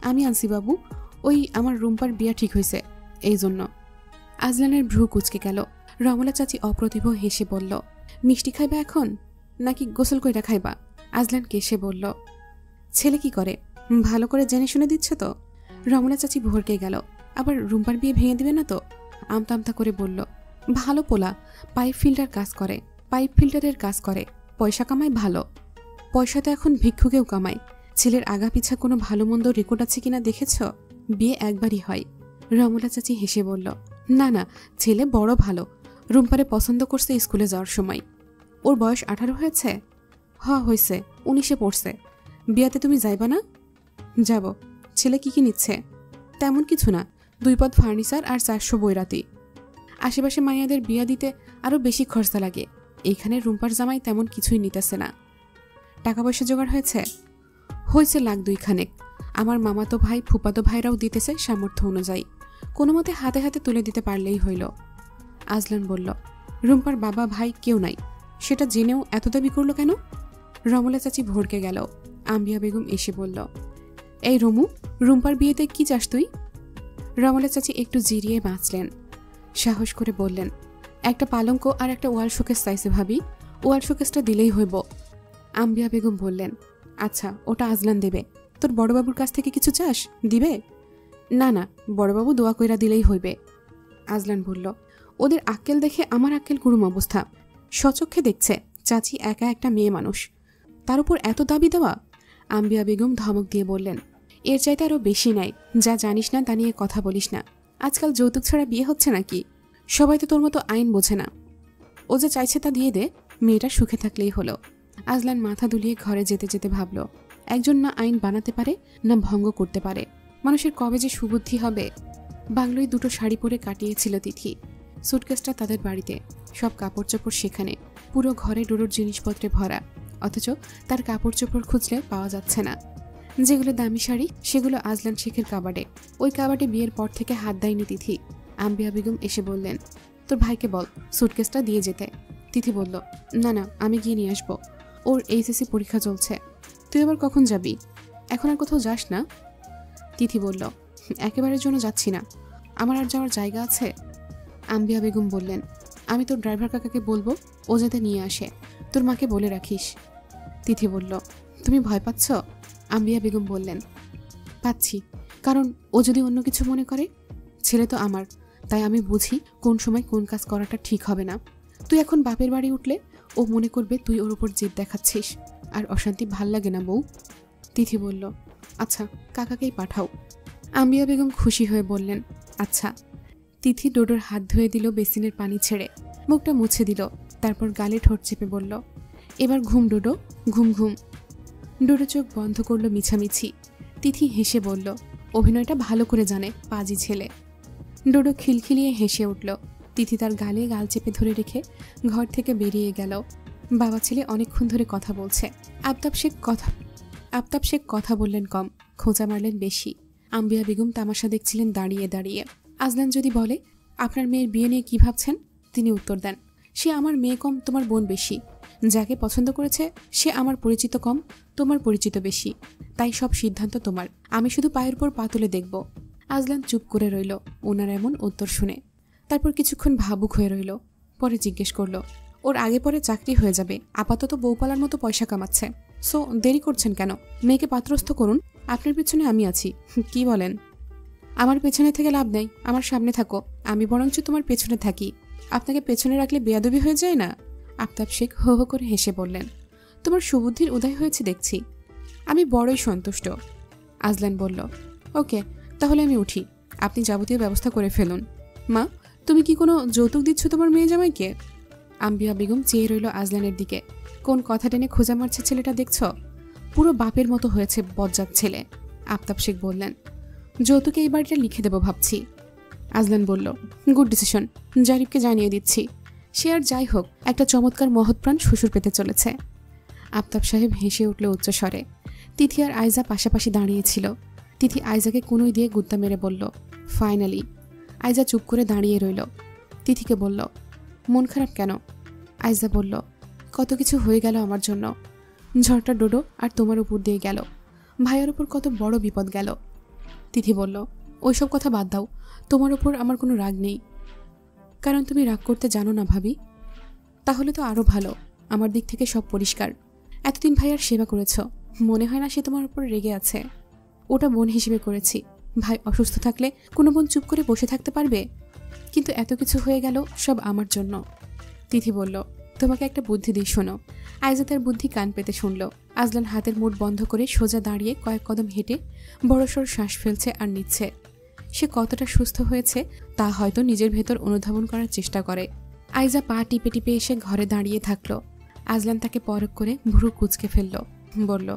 আমি আনছি বাবু, ওই আমার রুম্পার বিয়া ঠিক হয়েছে এই জন্য। আজলানের ভ্রু কুচকে গেল। রমলা চাচি অপ্রতিভ হেসে বলল, মিষ্টি খাইবা এখন নাকি গোসল কইরা খাইবা? আজলান কেসে বলল, ছেলে কি করে ভালো করে জেনে শুনে দিচ্ছে তো? রমলা চাচি ভরকে গেল, আবার রুম্পার বিয়ে ভেঙে দিবে না তো? আমতা আমতা করে বলল, ভালো পোলা, পাইপ ফিল্টারের কাজ করে, পয়সা কামায় ভালো। পয়সা তো এখন ভিক্ষুকেও কামায়। ছেলের আগা পিছা কোনো ভালো মন্দ রেকর্ড আছে কিনা দেখেছ? বিয়ে একবারই হয়। রমলা চাচি হেসে বলল, না না, ছেলে বড় ভালো, রুম্পারে পছন্দ করছে স্কুলে যাওয়ার সময়। ওর বয়স 18 হয়েছে? হয়েছে, 19-এ পড়ছে। বিয়াতে তুমি যাইবা না? যাব। ছেলে কি কি নিচ্ছে? তেমন কিছু না, 2 পদ ফার্নিচার আর 400 বইরাতি। আশেপাশে মাইয়াদের বিয়া দিতে আরও বেশি খরচা লাগে, এইখানে রুম্পার জামাই তেমন কিছুই নিতেছে না। টাকা পয়সা জোগাড় হয়েছে? হয়েছে লাখ 2 খানেক। আমার মামাতো ভাই ফুপাতো ভাইরাও দিতেছে সামর্থ্য অনুযায়ী, কোনো মতে হাতে হাতে তুলে দিতে পারলেই হইল। আজলান বলল, রুম্পার বাবা ভাই কেউ নাই, সেটা জেনেও এত দাবি করলো কেন? রমলা চাচি ভরকে গেল। আম্বিয়া বেগম এসে বলল, এই রমু, রুম্পার বিয়েতে কি চাস তুই? রমলা চাচি একটু জিরিয়ে বাঁচলেন, সাহস করে বললেন, একটা পালঙ্ক আর একটা ওয়াল শোকেস চাইছে ভাবি, ওয়াল শোকেসটা দিলেই হইব। আম্বিয়া বেগম বললেন, আচ্ছা ওটা আজলান দেবে। তোর বড়বাবুর কাছ থেকে কিছু চাস, দিবে? না না, বড়বাবু দোয়া কইরা দিলেই হইবে। আজলান বলল, ওদের আক্কেল দেখে আমার আক্কেল গুরুম অবস্থা। সচক্ষে দেখছে চাচি একা একটা মেয়ে মানুষ, তার উপর এত দাবি দেওয়া। আম্বিয়া বেগম ধমক দিয়ে বললেন, এর চাইতে আরও বেশি নাই, যা জানিস না তা নিয়ে কথা বলিস না। আজকাল যৌতুক ছাড়া বিয়ে হচ্ছে নাকি? সবাই তো তোর মতো আইন বোঝে না। ও যে চাইছে তা দিয়ে দে, মেয়েটা সুখে থাকলেই হলো। আজলান মাথা দুলিয়ে ঘরে যেতে যেতে ভাবল, একজন না আইন বানাতে পারে না ভঙ্গ করতে পারে, মানুষের কবে যে সুবুদ্ধি হবে। বাংলোয় 2টো শাড়ি পরে কাটিয়েছিল তিথি। সুটকেসটা তাদের বাড়িতে, সব কাপড় চোপড় সেখানে, পুরো ঘরে ডোরোর জিনিসপত্রে ভরা, অথচ তার কাপড় চোপড় খুঁজলে পাওয়া যাচ্ছে না। যেগুলো দামি শাড়ি সেগুলো আজলান শেখের কাবাডে, ওই কাবাডে বিয়ের পর থেকে হাত দেয়নি তিথি। আম্বিয়া বেগম এসে বললেন, তোর ভাইকে বল সুটকেসটা দিয়ে যেতে। তিথি বলল, না না, আমি গিয়ে নিয়ে আসবো, ওর এইচএসসি পরীক্ষা চলছে। তুই আবার কখন যাবি? এখন আর কোথাও যাস না? তিথি বলল, একেবারের জন্য যাচ্ছি না, আমার আর যাওয়ার জায়গা আছে। আম্বিয়া বেগম বললেন, আমি তোর ড্রাইভার কাকাকে বলবো, ও যাতে নিয়ে আসে, তোর মাকে বলে রাখিস। তিথি বলল, তুমি ভয় পাচ্ছ? আম্বিয়া বেগম বললেন, পাচ্ছি, কারণ ও যদি অন্য কিছু মনে করে। ছেলে তো আমার, তাই আমি বুঝি কোন সময় কোন কাজ করাটা ঠিক হবে না। তুই এখন বাপের বাড়ি উঠলে ও মনে করবে তুই ওর উপর জেদ দেখাচ্ছিস, আর অশান্তি ভাল লাগে না বউ। তিথি বলল, আচ্ছা কাকাকেই পাঠাও। আম্বিয়া বেগম খুশি হয়ে বললেন, আচ্ছা। তিথি ডোডোর হাত ধুয়ে দিল বেসিনের পানি ছেড়ে, মুখটা মুছে দিল, তারপর গালে ঠোঁট চেপে বলল, এবার ঘুম ডোডো, ঘুম ঘুম। ডোডো চোখ বন্ধ করল মিছামিছি। তিথি হেসে বলল, অভিনয়টা ভালো করে জানে পাজি ছেলে। ডোডো খিলখিলিয়ে হেসে উঠল। তিথি তার গালে গাল চেপে ধরে রেখে ঘর থেকে বেরিয়ে গেল। বাবা ছেলে অনেকক্ষণ ধরে কথা বলছে। আফতাব শেখ কথা বললেন কম, খোঁচা মারলেন বেশি। আম্বিয়া বেগম তামাশা দেখছিলেন দাঁড়িয়ে দাঁড়িয়ে। আজলান যদি বলে, আপনার মেয়ের বিয়ে নিয়ে কি ভাবছেন, তিনি উত্তর দেন, সে আমার মেয়ে কম, তোমার বোন বেশি। যাকে পছন্দ করেছে সে আমার পরিচিত কম, তোমার পরিচিত বেশি, তাই সব সিদ্ধান্ত তোমার, আমি শুধু পায়ের উপর পা তুলে দেখব। আজলান চুপ করে রইল ওনার এমন উত্তর শুনে। তারপর কিছুক্ষণ ভাবুক হয়ে রইল, পরে জিজ্ঞেস করল, ওর আগে পরে চাকরি হয়ে যাবে, আপাতত বউপালার মতো পয়সা কামাচ্ছে, সো দেরি করছেন কেন? মেয়েকে পাত্রস্থ করুন, আপনার পিছনে আমি আছি। কি বলেন? আমার পেছনে থেকে লাভ নেই, আমার সামনে থাকো, আমি বরঞ্চ তোমার পেছনে থাকি। আপনাকে পেছনে রাখলে বেয়াদবি হয়ে যায় না? আফতাব শেখ হো হো করে হেসে বললেন, তোমার সুবুদ্ধির উদয় হয়েছে দেখছি, আমি বড়ই সন্তুষ্ট। আজলান বলল, ওকে, তাহলে আমি উঠি, আপনি যাবতীয় ব্যবস্থা করে ফেলুন। মা, তুমি কি কোনো যৌতুক দিচ্ছ তোমার মেয়ে জামাইকে? আম্বিয়া বেগম চেয়ে রইল আজলানের দিকে। কোন কথা টেনে খোঁজা মারছে ছেলেটা দেখছ? পুরো বাপের মতো হয়েছে বজ্জাত ছেলে। আফতাব শেখ বললেন, যৌতুকে এই বাড়িটা লিখে দেবো ভাবছি। আজলান বলল, গুড ডিসিশন, জারিফকে জানিয়ে দিচ্ছি। সে আর যাই হোক, একটা চমৎকার মহৎপ্রাণ শ্বশুর পেতে চলেছে। আফতাব সাহেব হেসে উঠল উচ্চস্বরে। তিথি আর আয়জা পাশাপাশি দাঁড়িয়েছিল। তিথি আয়জাকে কুনোই দিয়ে গুদ্দা মেরে বলল, ফাইনালি। আয়জা চুপ করে দাঁড়িয়ে রইল। তিথিকে বলল, মন খারাপ কেন? আয়জা বলল, কত কিছু হয়ে গেল আমার জন্য। ঝড়টা ডোডো আর তোমার উপর দিয়ে গেল, ভাইয়ের উপর কত বড় বিপদ গেল। তিথি বলল, ওইসব কথা বাদ দাও, তোমার উপর আমার কোনো রাগ নেই, কারণ তুমি রাগ করতে জানো না ভাবি। তাহলে তো আরও ভালো, আমার দিক থেকে সব পরিষ্কার। এতদিন ভাইয়ার সেবা করেছ, মনে হয় না সে তোমার উপর রেগে আছে? ওটা বোন হিসেবে করেছি। ভাই অসুস্থ থাকলে কোনো বোন চুপ করে বসে থাকতে পারবে? কিন্তু এত কিছু হয়ে গেল সব আমার জন্য। তিথি বলল, তোমাকে একটা বুদ্ধি দিই, শোনো। আয়জা তার বুদ্ধি কান পেতে শুনল। আজলান হাতের মুঠ বন্ধ করে সোজা দাঁড়িয়ে কয়েক কদম হেঁটে বড়সড় শ্বাস ফেলছে আর নিচ্ছে। সে কতটা সুস্থ হয়েছে তা হয়তো নিজের ভেতর অনুধাবন করার চেষ্টা করে। আয়জা পা টিপে টিপে এসে ঘরে দাঁড়িয়ে থাকলো। আজলান তাকে পরখ করে ভুরু কুঁচকে ফেলল, বলল,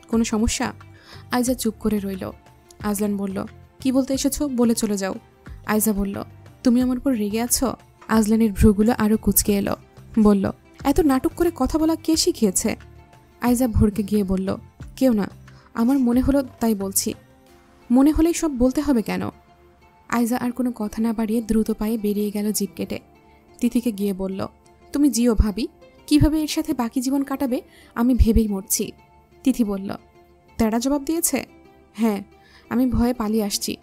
কোনো সমস্যা? আয়জা চুপ করে রইল। আজলান বলল, কি বলতে এসেছো বলে চলে যাও। আয়জা বলল, তুমি আমার উপর রেগে আছো? আজলানের ভ্রুগুলো আরো কুঁচকে এলো। বলল, এত নাটক করে কথা বলা কে শিখিয়েছে? আয়জা ভরকে গিয়ে বলল, কেউ না, আমার মনে হলো তাই বলছি। মনে হলেই সব বলতে হবে কেন? আয়জা আর কোনো কথা না বাড়িয়ে দ্রুত পায়ে বেরিয়ে গেল জিপ কেটে। তিথিকে গিয়ে বলল, তুমি জিও ভাবি, কিভাবে এর সাথে বাকি জীবন কাটাবে আমি ভেবেই মরছি। তিথি বলল, তেড়া জবাব দিয়েছে? হ্যাঁ, আমি ভয়ে পালিয়ে আসছি।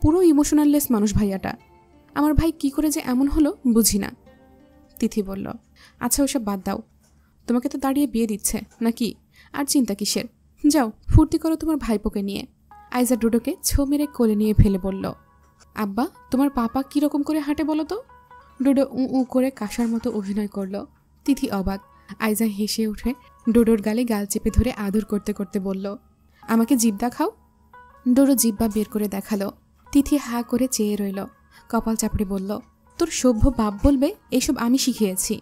পুরো ইমোশনাললেস মানুষ ভাইয়াটা। আমার ভাই কি করে যে এমন হলো বুঝি না। তিথি বলল, আচ্ছা ওসব বাদ দাও, তোমাকে তো দাঁড়িয়ে বিয়ে দিচ্ছে নাকি? আর চিন্তা কিসের? যাও ফুর্তি করো তোমার ভাইপোকে নিয়ে। আয়জা ডোডোকে ছো মেরে কোলে নিয়ে ফেলে বলল, আব্বা তোমার পাপা কিরকম করে হাঁটে বলো তো? ডোডো উ করে কাঁসার মতো অভিনয় করলো। তিথি অবাক। আয়জা হেসে উঠে ডোডোর গালে গাল চেপে ধরে আদর করতে করতে বলল, আমাকে জিভ দেখাও। ডোডো জিব্বা বের করে দেখালো। তিথি হা করে চেয়ে রইল, কপাল চাপড়ে বলল, তোর সভ্য বাপ বলবে এসব আমি শিখিয়েছি।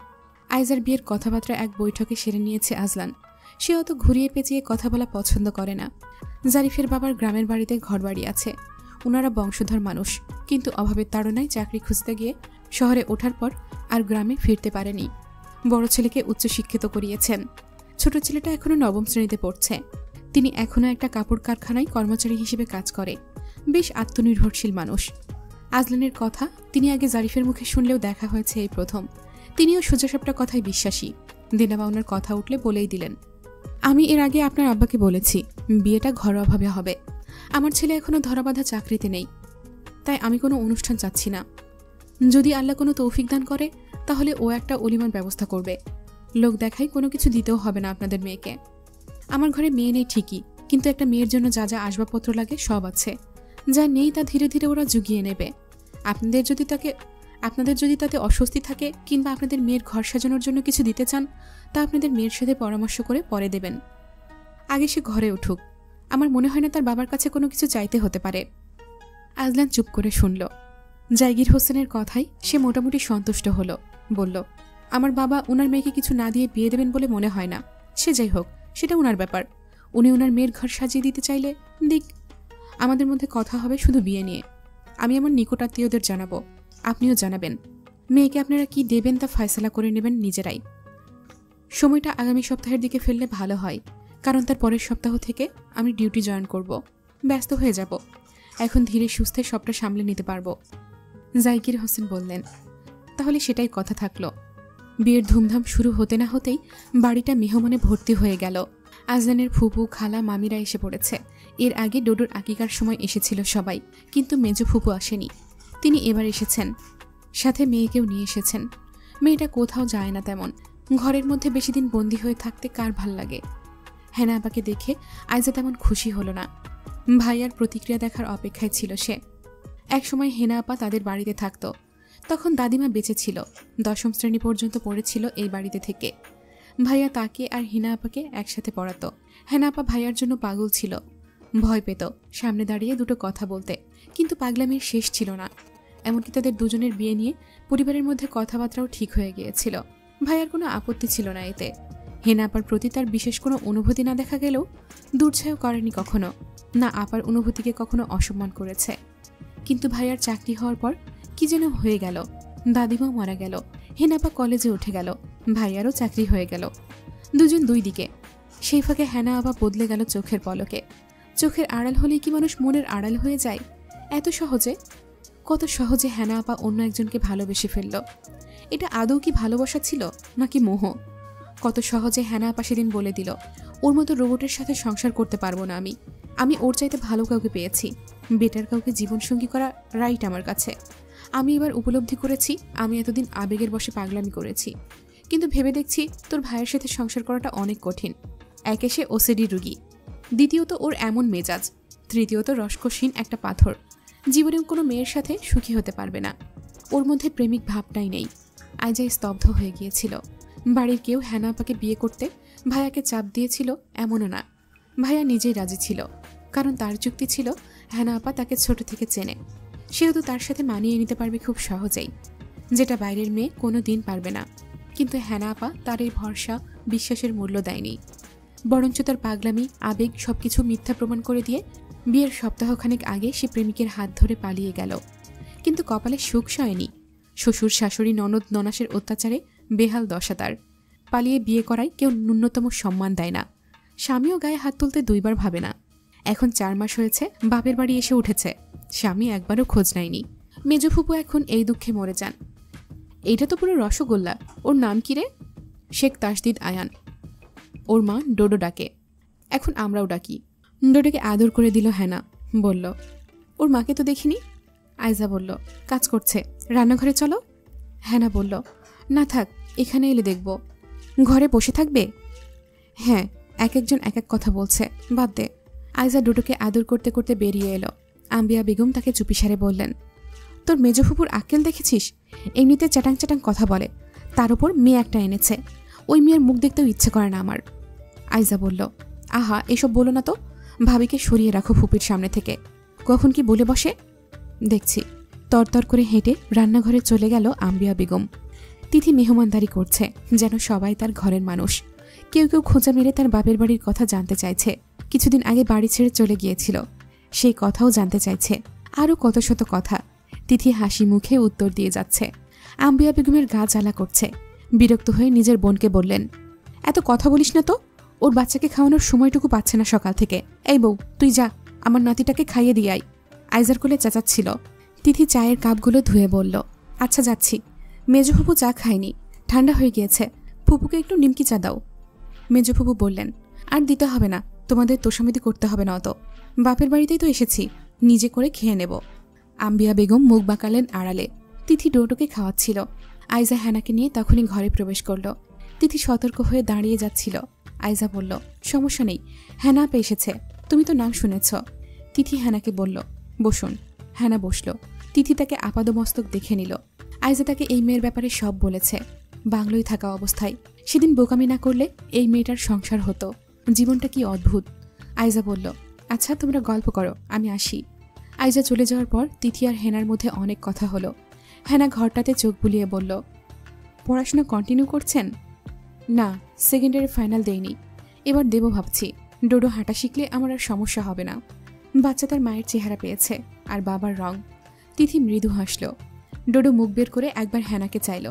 আয়জার বিয়ের কথাবার্তা এক বৈঠকে সেরে নিয়েছে আজলান। সে অত ঘুরিয়ে পেঁচিয়ে কথা বলা পছন্দ করে না। জারিফের বাবার গ্রামের বাড়িতে ঘরবাড়ি আছে, ওনারা বংশধর মানুষ, কিন্তু অভাবের তাড়নায় চাকরি খুঁজতে গিয়ে শহরে ওঠার পর আর গ্রামে ফিরতে পারেনি। বড় ছেলেকে উচ্চশিক্ষিত করিয়েছেন, ছোট ছেলেটা এখনো নবম শ্রেণীতে পড়ছে। তিনি এখনো একটা কাপড় কারখানায় কর্মচারী হিসেবে কাজ করে, বেশ আত্মনির্ভরশীল মানুষ। আজলানের কথা তিনি আগে জারিফের মুখে শুনলেও দেখা হয়েছে এই প্রথম। তিনিও সোজাসাপটা কথায় বিশ্বাসী। দিনাবা ওনার কথা উঠলে বলেই দিলেন, আমি এর আগে আপনার আব্বাকে বলেছি বিয়েটা ঘরোয়াভাবে হবে। আমার ছেলে এখনো ধরাবাঁধা চাকরিতে নেই, তাই আমি কোনো অনুষ্ঠান চাচ্ছি না। যদি আল্লাহ কোনো তৌফিক দান করে তাহলে ও একটা অলিমার ব্যবস্থা করবে। লোক দেখাই কোনো কিছু দিতেও হবে না আপনাদের মেয়েকে। আমার ঘরে মেয়ে নেই ঠিকই, কিন্তু একটা মেয়ের জন্য যা যা আসবাবপত্র লাগে সব আছে। যা নেই তা ধীরে ধীরে ওরা জুগিয়ে নেবে। আপনাদের যদি তাতে অস্বস্তি থাকে কিংবা আপনাদের মেয়ের ঘর সাজানোর জন্য কিছু দিতে চান, তা আপনাদের মেয়ের সাথে পরামর্শ করে পরে দেবেন। আগে সে ঘরে উঠুক, আমার মনে হয় না তার বাবার কাছে কোনো কিছু চাইতে হতে পারে। আজলান চুপ করে শুনল। জায়গির হোসেনের কথাই সে মোটামুটি সন্তুষ্ট হলো। বলল, আমার বাবা ওনার মেয়েকে কিছু না দিয়ে বিয়ে দেবেন বলে মনে হয় না। সে যাই হোক, সেটা ওনার ব্যাপার। উনি ওনার মেয়ের ঘর সাজিয়ে দিতে চাইলে দিক। আমাদের মধ্যে কথা হবে শুধু বিয়ে নিয়ে। আমি আমার নিকটাত্মীয়দের জানাবো, আপনিও জানাবেন। মেয়েকে আপনারা কি দেবেন তা ফয়সালা করে নেবেন নিজেরাই। সময়টা আগামী সপ্তাহের দিকে ফেললে ভালো হয়, কারণ তার পরের সপ্তাহ থেকে আমি ডিউটি জয়েন করব। ব্যস্ত হয়ে যাব, এখন ধীরে সুস্থে সবটা সামলে নিতে পারবো। জায়গির হোসেন বললেন, তাহলে সেটাই কথা থাকলো। বিয়ের ধুমধাম শুরু হতে না হতেই বাড়িটা মেহমানে ভর্তি হয়ে গেল। আজলানের ফুপু খালা মামিরা এসে পড়েছে। এর আগে ডোডোর আকিকার সময় এসেছিল সবাই, কিন্তু মেজো ফুপু আসেনি। তিনি এবার এসেছেন, সাথে মেয়েকেও নিয়ে এসেছেন। মেয়েটা কোথাও যায় না তেমন, ঘরের মধ্যে বেশি দিন বন্দী হয়ে থাকতে কার ভাল লাগে। হেনা আপাকে দেখে আয়জা তেমন খুশি হলো না। ভাইয়ার প্রতিক্রিয়া দেখার অপেক্ষায় ছিল সে। একসময় হেনা আপা তাদের বাড়িতে থাকত, তখন দাদিমা বেঁচে ছিল। 10ম শ্রেণী পর্যন্ত পড়েছিল এই বাড়িতে থেকে। ভাইয়া তাকে আর হেনা আপাকে একসাথে পড়াতো। হেনা আপা ভাইয়ার জন্য পাগল ছিল, ভয় পেত সামনে দাঁড়িয়ে দুটো কথা বলতে, কিন্তু পাগলামির শেষ ছিল না। এমনকি তাদের দুজনের বিয়ে নিয়ে পরিবারের মধ্যে কথাবার্তাও ঠিক হয়ে গিয়েছিল। ভাইয়ার কোনো আপত্তি ছিল না এতে। হেনা আপার প্রতি তার বিশেষ কোনো অনুভূতি না দেখা গেলেও দুর্ছায়ও করেনি কখনো, না আপার অনুভূতিকে কখনো অসম্মান করেছে। কিন্তু ভাইয়ার চাকরি হওয়ার পর কি যেন হয়ে গেল। দাদিমা মারা গেল, হেনাপা কলেজে উঠে গেল, ভাইয়ারও চাকরি হয়ে গেল। দুজন দুই দিকে। সেই ফাঁকে হেনা আপা বদলে গেল চোখের পলকে। চোখের আড়াল হলেই কি মানুষ মনের আড়াল হয়ে যায় এত সহজে? কত সহজে হেনা আপা অন্য একজনকে ভালোবেসে ফেলল। এটা আদৌ কি ভালোবাসা ছিল নাকি মোহ? কত সহজে হেনা আপা সেদিন বলে দিল, ওর মতো রোবটের সাথে সংসার করতে পারবো না আমি ওর চাইতে ভালো কাউকে পেয়েছি, বেটার কাউকে জীবনসঙ্গী করা রাইট আমার কাছে। আমি এবার উপলব্ধি করেছি আমি এতদিন আবেগের বশে পাগলামি করেছি, কিন্তু ভেবে দেখছি তোর ভাইয়ের সাথে সংসার করাটা অনেক কঠিন। একে সে ওসিডি রোগী, দ্বিতীয়ত ওর এমন মেজাজ, তৃতীয়ত রসকসীন একটা পাথর। জীবনেও কোনো মেয়ের সাথে সুখী হতে পারবে না। ওর মধ্যে প্রেমিক ভাবটাই নেই। আইজা স্তব্ধ হয়ে গিয়েছিল। বাড়ির কেউ হেনা আপাকে বিয়ে করতে ভাইয়াকে চাপ দিয়েছিল এমনও না, ভাইয়া নিজেই রাজি ছিল। কারণ তার যুক্তি ছিল হেনা আপা তাকে ছোট থেকে চেনে, সেহেতু তার সাথে মানিয়ে নিতে পারবে খুব সহজেই, যেটা বাইরের মেয়ে কোনো দিন পারবে না। কিন্তু হেনা আপা তার এই ভরসা বিশ্বাসের মূল্য দেয়নি, বরঞ্চ তার পাগলামি আবেগ সবকিছু মিথ্যা প্রমাণ করে দিয়ে বিয়ের সপ্তাহখানেক আগে সে প্রেমিকের হাত ধরে পালিয়ে গেল। কিন্তু কপালে সুখ সয়নি। শ্বশুর শাশুড়ি ননদ ননাসের অত্যাচারে বেহাল দশা তার। পালিয়ে বিয়ে করায় কেউ ন্যূনতম সম্মান দেয় না, স্বামীও গায়ে হাত তুলতে দুইবার ভাবে না। এখন 4 মাস হয়েছে বাপের বাড়ি এসে উঠেছে, স্বামী একবারও খোঁজ নেয়নি। মেজো ফুপু এখন এই দুঃখে মরে যান। এইটা তো পুরো রসগোল্লা। ওর নাম কি রে? শেখ তাসদিদ আয়ান। ওর মা ডোডো ডাকে, এখন আমরাও ডাকি। ডোডোকে আদর করে দিল হেনা, বলল, ওর মাকে তো দেখিনি। আইজা বলল, কাজ করছে, রান্নাঘরে চলো। হেনা বলল, না থাক, এখানে এলে দেখব। ঘরে বসে থাকবে? হ্যাঁ, এক একজন এক এক কথা বলছে, বাদ দে। আইজা ডোডোকে আদর করতে করতে বেরিয়ে এলো। আম্বিয়া বেগম তাকে চুপিসারে বললেন, তোর মেজো ফুপুর আক্কেল দেখেছিস? এমনিতে চ্যাটাং চ্যাটাং কথা বলে, তার উপর মেয়ে একটা এনেছে। ওই মেয়ের মুখ দেখতেও ইচ্ছে করে না আমার। আইজা বলল, আহা এসব বলো না তো, ভাবিকে সরিয়ে রাখো ফুপির সামনে থেকে। কখন কি বলে বসে দেখছি। তরতর করে হেঁটে রান্নাঘরে চলে গেল আম্বিয়া বেগম। তিথি মেহমানদারি করছে যেন সবাই তার ঘরের মানুষ। কেউ কেউ খোঁজা মেরে তার বাপের বাড়ির কথা জানতে চাইছে। কিছুদিন আগে বাড়ি ছেড়ে চলে গিয়েছিল, সেই কথাও জানতে চাইছে। আরও কত শত কথা। তিথি হাসি মুখে উত্তর দিয়ে যাচ্ছে। আম্বিয়া বেগমের গা জ্বালা করছে। বিরক্ত হয়ে নিজের বোনকে বললেন, এত কথা বলিস না তো, ওর বাচ্চাকে খাওয়ানোর সময়টুকু পাচ্ছে না সকাল থেকে। এই বউ, তুই যা, আমার নাতিটাকে খাইয়ে দিয়ে আয়। আইজার কোলে চেঁচাচ্ছিল। তিথি চায়ের কাপগুলো ধুয়ে বলল, আচ্ছা যাচ্ছি। মেজো ফুপু চা খায়নি, ঠান্ডা হয়ে গিয়েছে, ফুপুকে একটু নিমকি চা দাও। মেজো ফুপু বললেন, আর দিতে হবে না, তোমাদের তোষামতি করতে হবে না অত, বাপের বাড়িতেই তো এসেছি, নিজে করে খেয়ে নেব। আম্বিয়া বেগম মুখ বাঁকালেন আড়ালে। তিথি ডোডোকে খাওয়াচ্ছিল। আইজা হেনাকে নিয়ে তখনই ঘরে প্রবেশ করল। তিথি সতর্ক হয়ে দাঁড়িয়ে যাচ্ছিল। আইজা বলল, সমস্যা নেই, হেনা আপা এসেছে, তুমি তো নাম শুনেছ। তিথি হেনাকে বলল, বসুন। হেনা বসল। তিথি তাকে আপাদমস্তক দেখে নিল। আইজা তাকে এই মেয়ের ব্যাপারে সব বলেছে। বাংলোয় থাকা অবস্থায় সেদিন বোকামি না করলে এই মেয়েটার সংসার হতো। জীবনটা কি অদ্ভুত। আইজা বলল, আচ্ছা তোমরা গল্প করো, আমি আসি। আইজা চলে যাওয়ার পর তিথি আর হেনার মধ্যে অনেক কথা হলো। হেনা ঘরটাতে চোখ বুলিয়ে বলল, পড়াশোনা কন্টিনিউ করছেন? না, সেকেন্ড ইয়ারে ফাইনাল দেইনি, এবার দেব ভাবছি। ডোডো হাঁটা শিখলে আমার আর সমস্যা হবে না। বাচ্চা তার মায়ের চেহারা পেয়েছে আর বাবার রং। তিথি মৃদু হাসল। ডোডো মুখ বের করে একবার হেনাকে চাইল।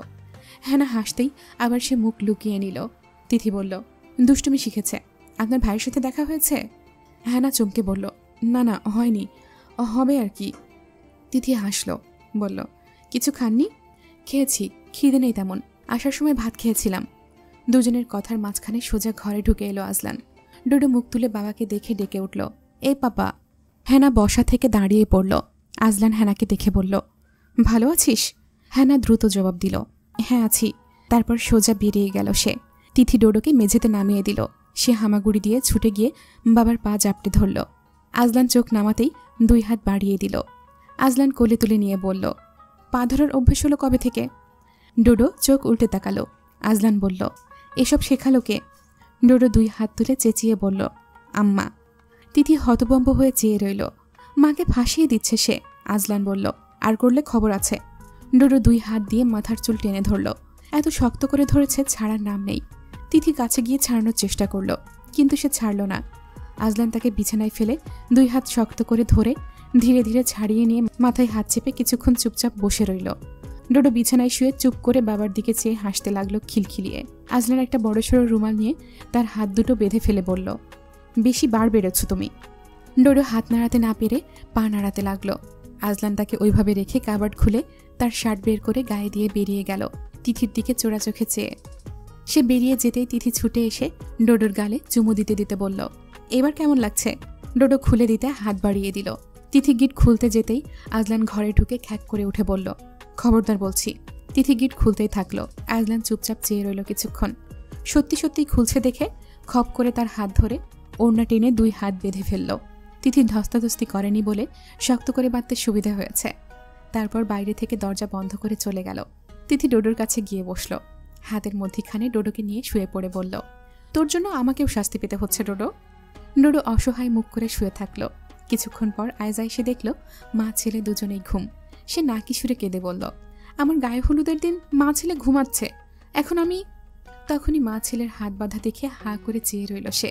হেনা হাসতেই আবার সে মুখ লুকিয়ে নিল। তিথি বলল, দুষ্টুমি শিখেছে। আপনার ভাইয়ের সাথে দেখা হয়েছে? হেনা চমকে বলল, না না, হয়নি, হবে আর কি। তিথি হাসল, বলল, কিছু খাননি? খেয়েছি, খিদে নেই তেমন, আসার সময় ভাত খেয়েছিলাম। দুজনের কথার মাঝখানে সোজা ঘরে ঢুকে এলো আজলান। ডোডো মুখ তুলে বাবাকে দেখে ডেকে উঠল, এই পাপা। হেনা বসা থেকে দাঁড়িয়ে পড়ল। আজলান হেনাকে দেখে বলল, ভালো আছিস? হেনা দ্রুত জবাব দিল, হ্যাঁ আছি। তারপর সোজা বেরিয়ে গেল সে। তিথি ডোডোকে মেঝেতে নামিয়ে দিল। সে হামাগুড়ি দিয়ে ছুটে গিয়ে বাবার পা জাপটে ধরল। আজলান চোখ নামাতেই 2 হাত বাড়িয়ে দিল। আজলান কোলে তুলে নিয়ে বলল, পা ধরার অভ্যেস হলো কবে থেকে? ডোডো চোখ উল্টে তাকালো। আজলান বলল, এসব শেখালো কে? ডোডো 2 হাত তুলে চেঁচিয়ে বলল, আম্মা। তিথি হতভম্ব হয়ে চেয়ে রইল। মাকে ফাঁসিয়ে দিচ্ছে সে। আজলান বলল, আর করলে খবর আছে। ডোডো 2 হাত দিয়ে মাথার চুল টেনে ধরল। এত শক্ত করে ধরেছে, ছাড়ার নাম নেই। তিথি কাছে গিয়ে ছাড়ানোর চেষ্টা করল, কিন্তু সে ছাড়ল না। আজলান তাকে বিছানায় ফেলে 2 হাত শক্ত করে ধরে ধীরে ধীরে ছাড়িয়ে নিয়ে মাথায় হাত চেপে কিছুক্ষণ চুপচাপ বসে রইল। ডোডো বিছানায় শুয়ে চুপ করে বাবার দিকে চেয়ে হাসতে লাগলো খিলখিলিয়ে। আজলান একটা বড়সড় রুমাল নিয়ে তার হাত দুটো বেঁধে ফেলে বলল, বেশি বার বেড়েছ তুমি। ডোডো হাত নাড়াতে না পেরে পা নাড়াতে লাগলো। আজলান তাকে ওইভাবে রেখে কাবার্ড খুলে তার শার্ট বের করে গায়ে দিয়ে বেরিয়ে গেল তিথির দিকে চোরা চোখে চেয়ে। সে বেরিয়ে যেতেই তিথি ছুটে এসে ডোডোর গালে চুমু দিতে দিতে বলল, এবার কেমন লাগছে? ডোডো খুলে দিতে হাত বাড়িয়ে দিল। তিথি গিট খুলতে যেতেই আজলান ঘরে ঢুকে খ্যাক করে উঠে বলল, খবরদার বলছি। তিথি গিট খুলতেই থাকলো। আজলান চুপচাপ চেয়ে রইল কিছুক্ষণ। সত্যি সত্যি খুলছে দেখে খপ করে তার হাত ধরে ওড়না টেনে 2 হাত বেঁধে ফেলল। তিথি ধস্তাধস্তি করেনি বলে শক্ত করে বাঁধতে সুবিধা হয়েছে। তারপর বাইরে থেকে দরজা বন্ধ করে চলে গেল। তিথি ডোডোর কাছে গিয়ে বসল। হাতের মধ্যিখানে ডোডোকে নিয়ে শুয়ে পড়ে বলল, তোর জন্য আমাকেও শাস্তি পেতে হচ্ছে ডোডো। ডোডো অসহায় মুখ করে শুয়ে থাকলো। কিছুক্ষণ পর আয়জা এসে দেখল মা ছেলে দুজনেই ঘুম। সে নাকি সুরে কেঁদে বলল, আমার গায়ে হলুদের দিন মা ছেলে ঘুমাচ্ছে, এখন আমি। তখনই মা ছেলের হাত বাঁধা দেখে হা করে চেয়ে রইল সে।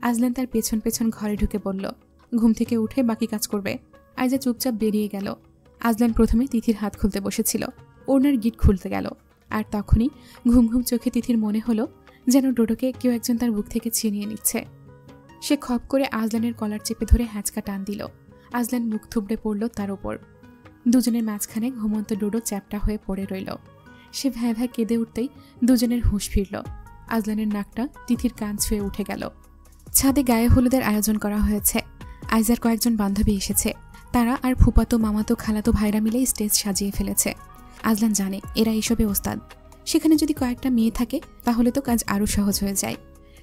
আজলান তার পেছন পেছন ঘরে ঢুকে বলল, ঘুম থেকে উঠে বাকি কাজ করবে। আয়জা চুপচাপ বেরিয়ে গেল। আজলান প্রথমে তিথির হাত খুলতে বসেছিল, ওড়নার গিট খুলতে গেল। আর তখনই ঘুম ঘুম চোখে তিথির মনে হলো যেন ডোডোকে কেউ একজন তার বুক থেকে ছিনিয়ে নিচ্ছে। সে খপ করে আজলানের কলার চেপে ধরে হ্যাঁচকা টান দিল। আজলান মুখ থুবড়ে পড়ল তার ওপর। দুজনের মাঝখানে ঘুমন্ত ডোডো চ্যাপটা হয়ে পড়ে রইল। সে ভ্যাঁ ভ্যাঁ কেঁদে উঠতেই দুজনের হুঁশ ফিরল। আজলানের নাকটা তিথির কান ছুঁয়ে উঠে গেল। ছাদে গায়ে হলুদের আয়োজন করা হয়েছে। আইজার কয়েকজন বান্ধবী এসেছে। তারা আর ফুপাতো মামাতো খালাতো ভাইরা মিলে স্টেজ সাজিয়ে ফেলেছে। আজলান জানে এরা এইসবে ওস্তাদ। সেখানে যদি কয়েকটা মেয়ে থাকে তাহলে তো কাজ আরও সহজ হয়ে যায়।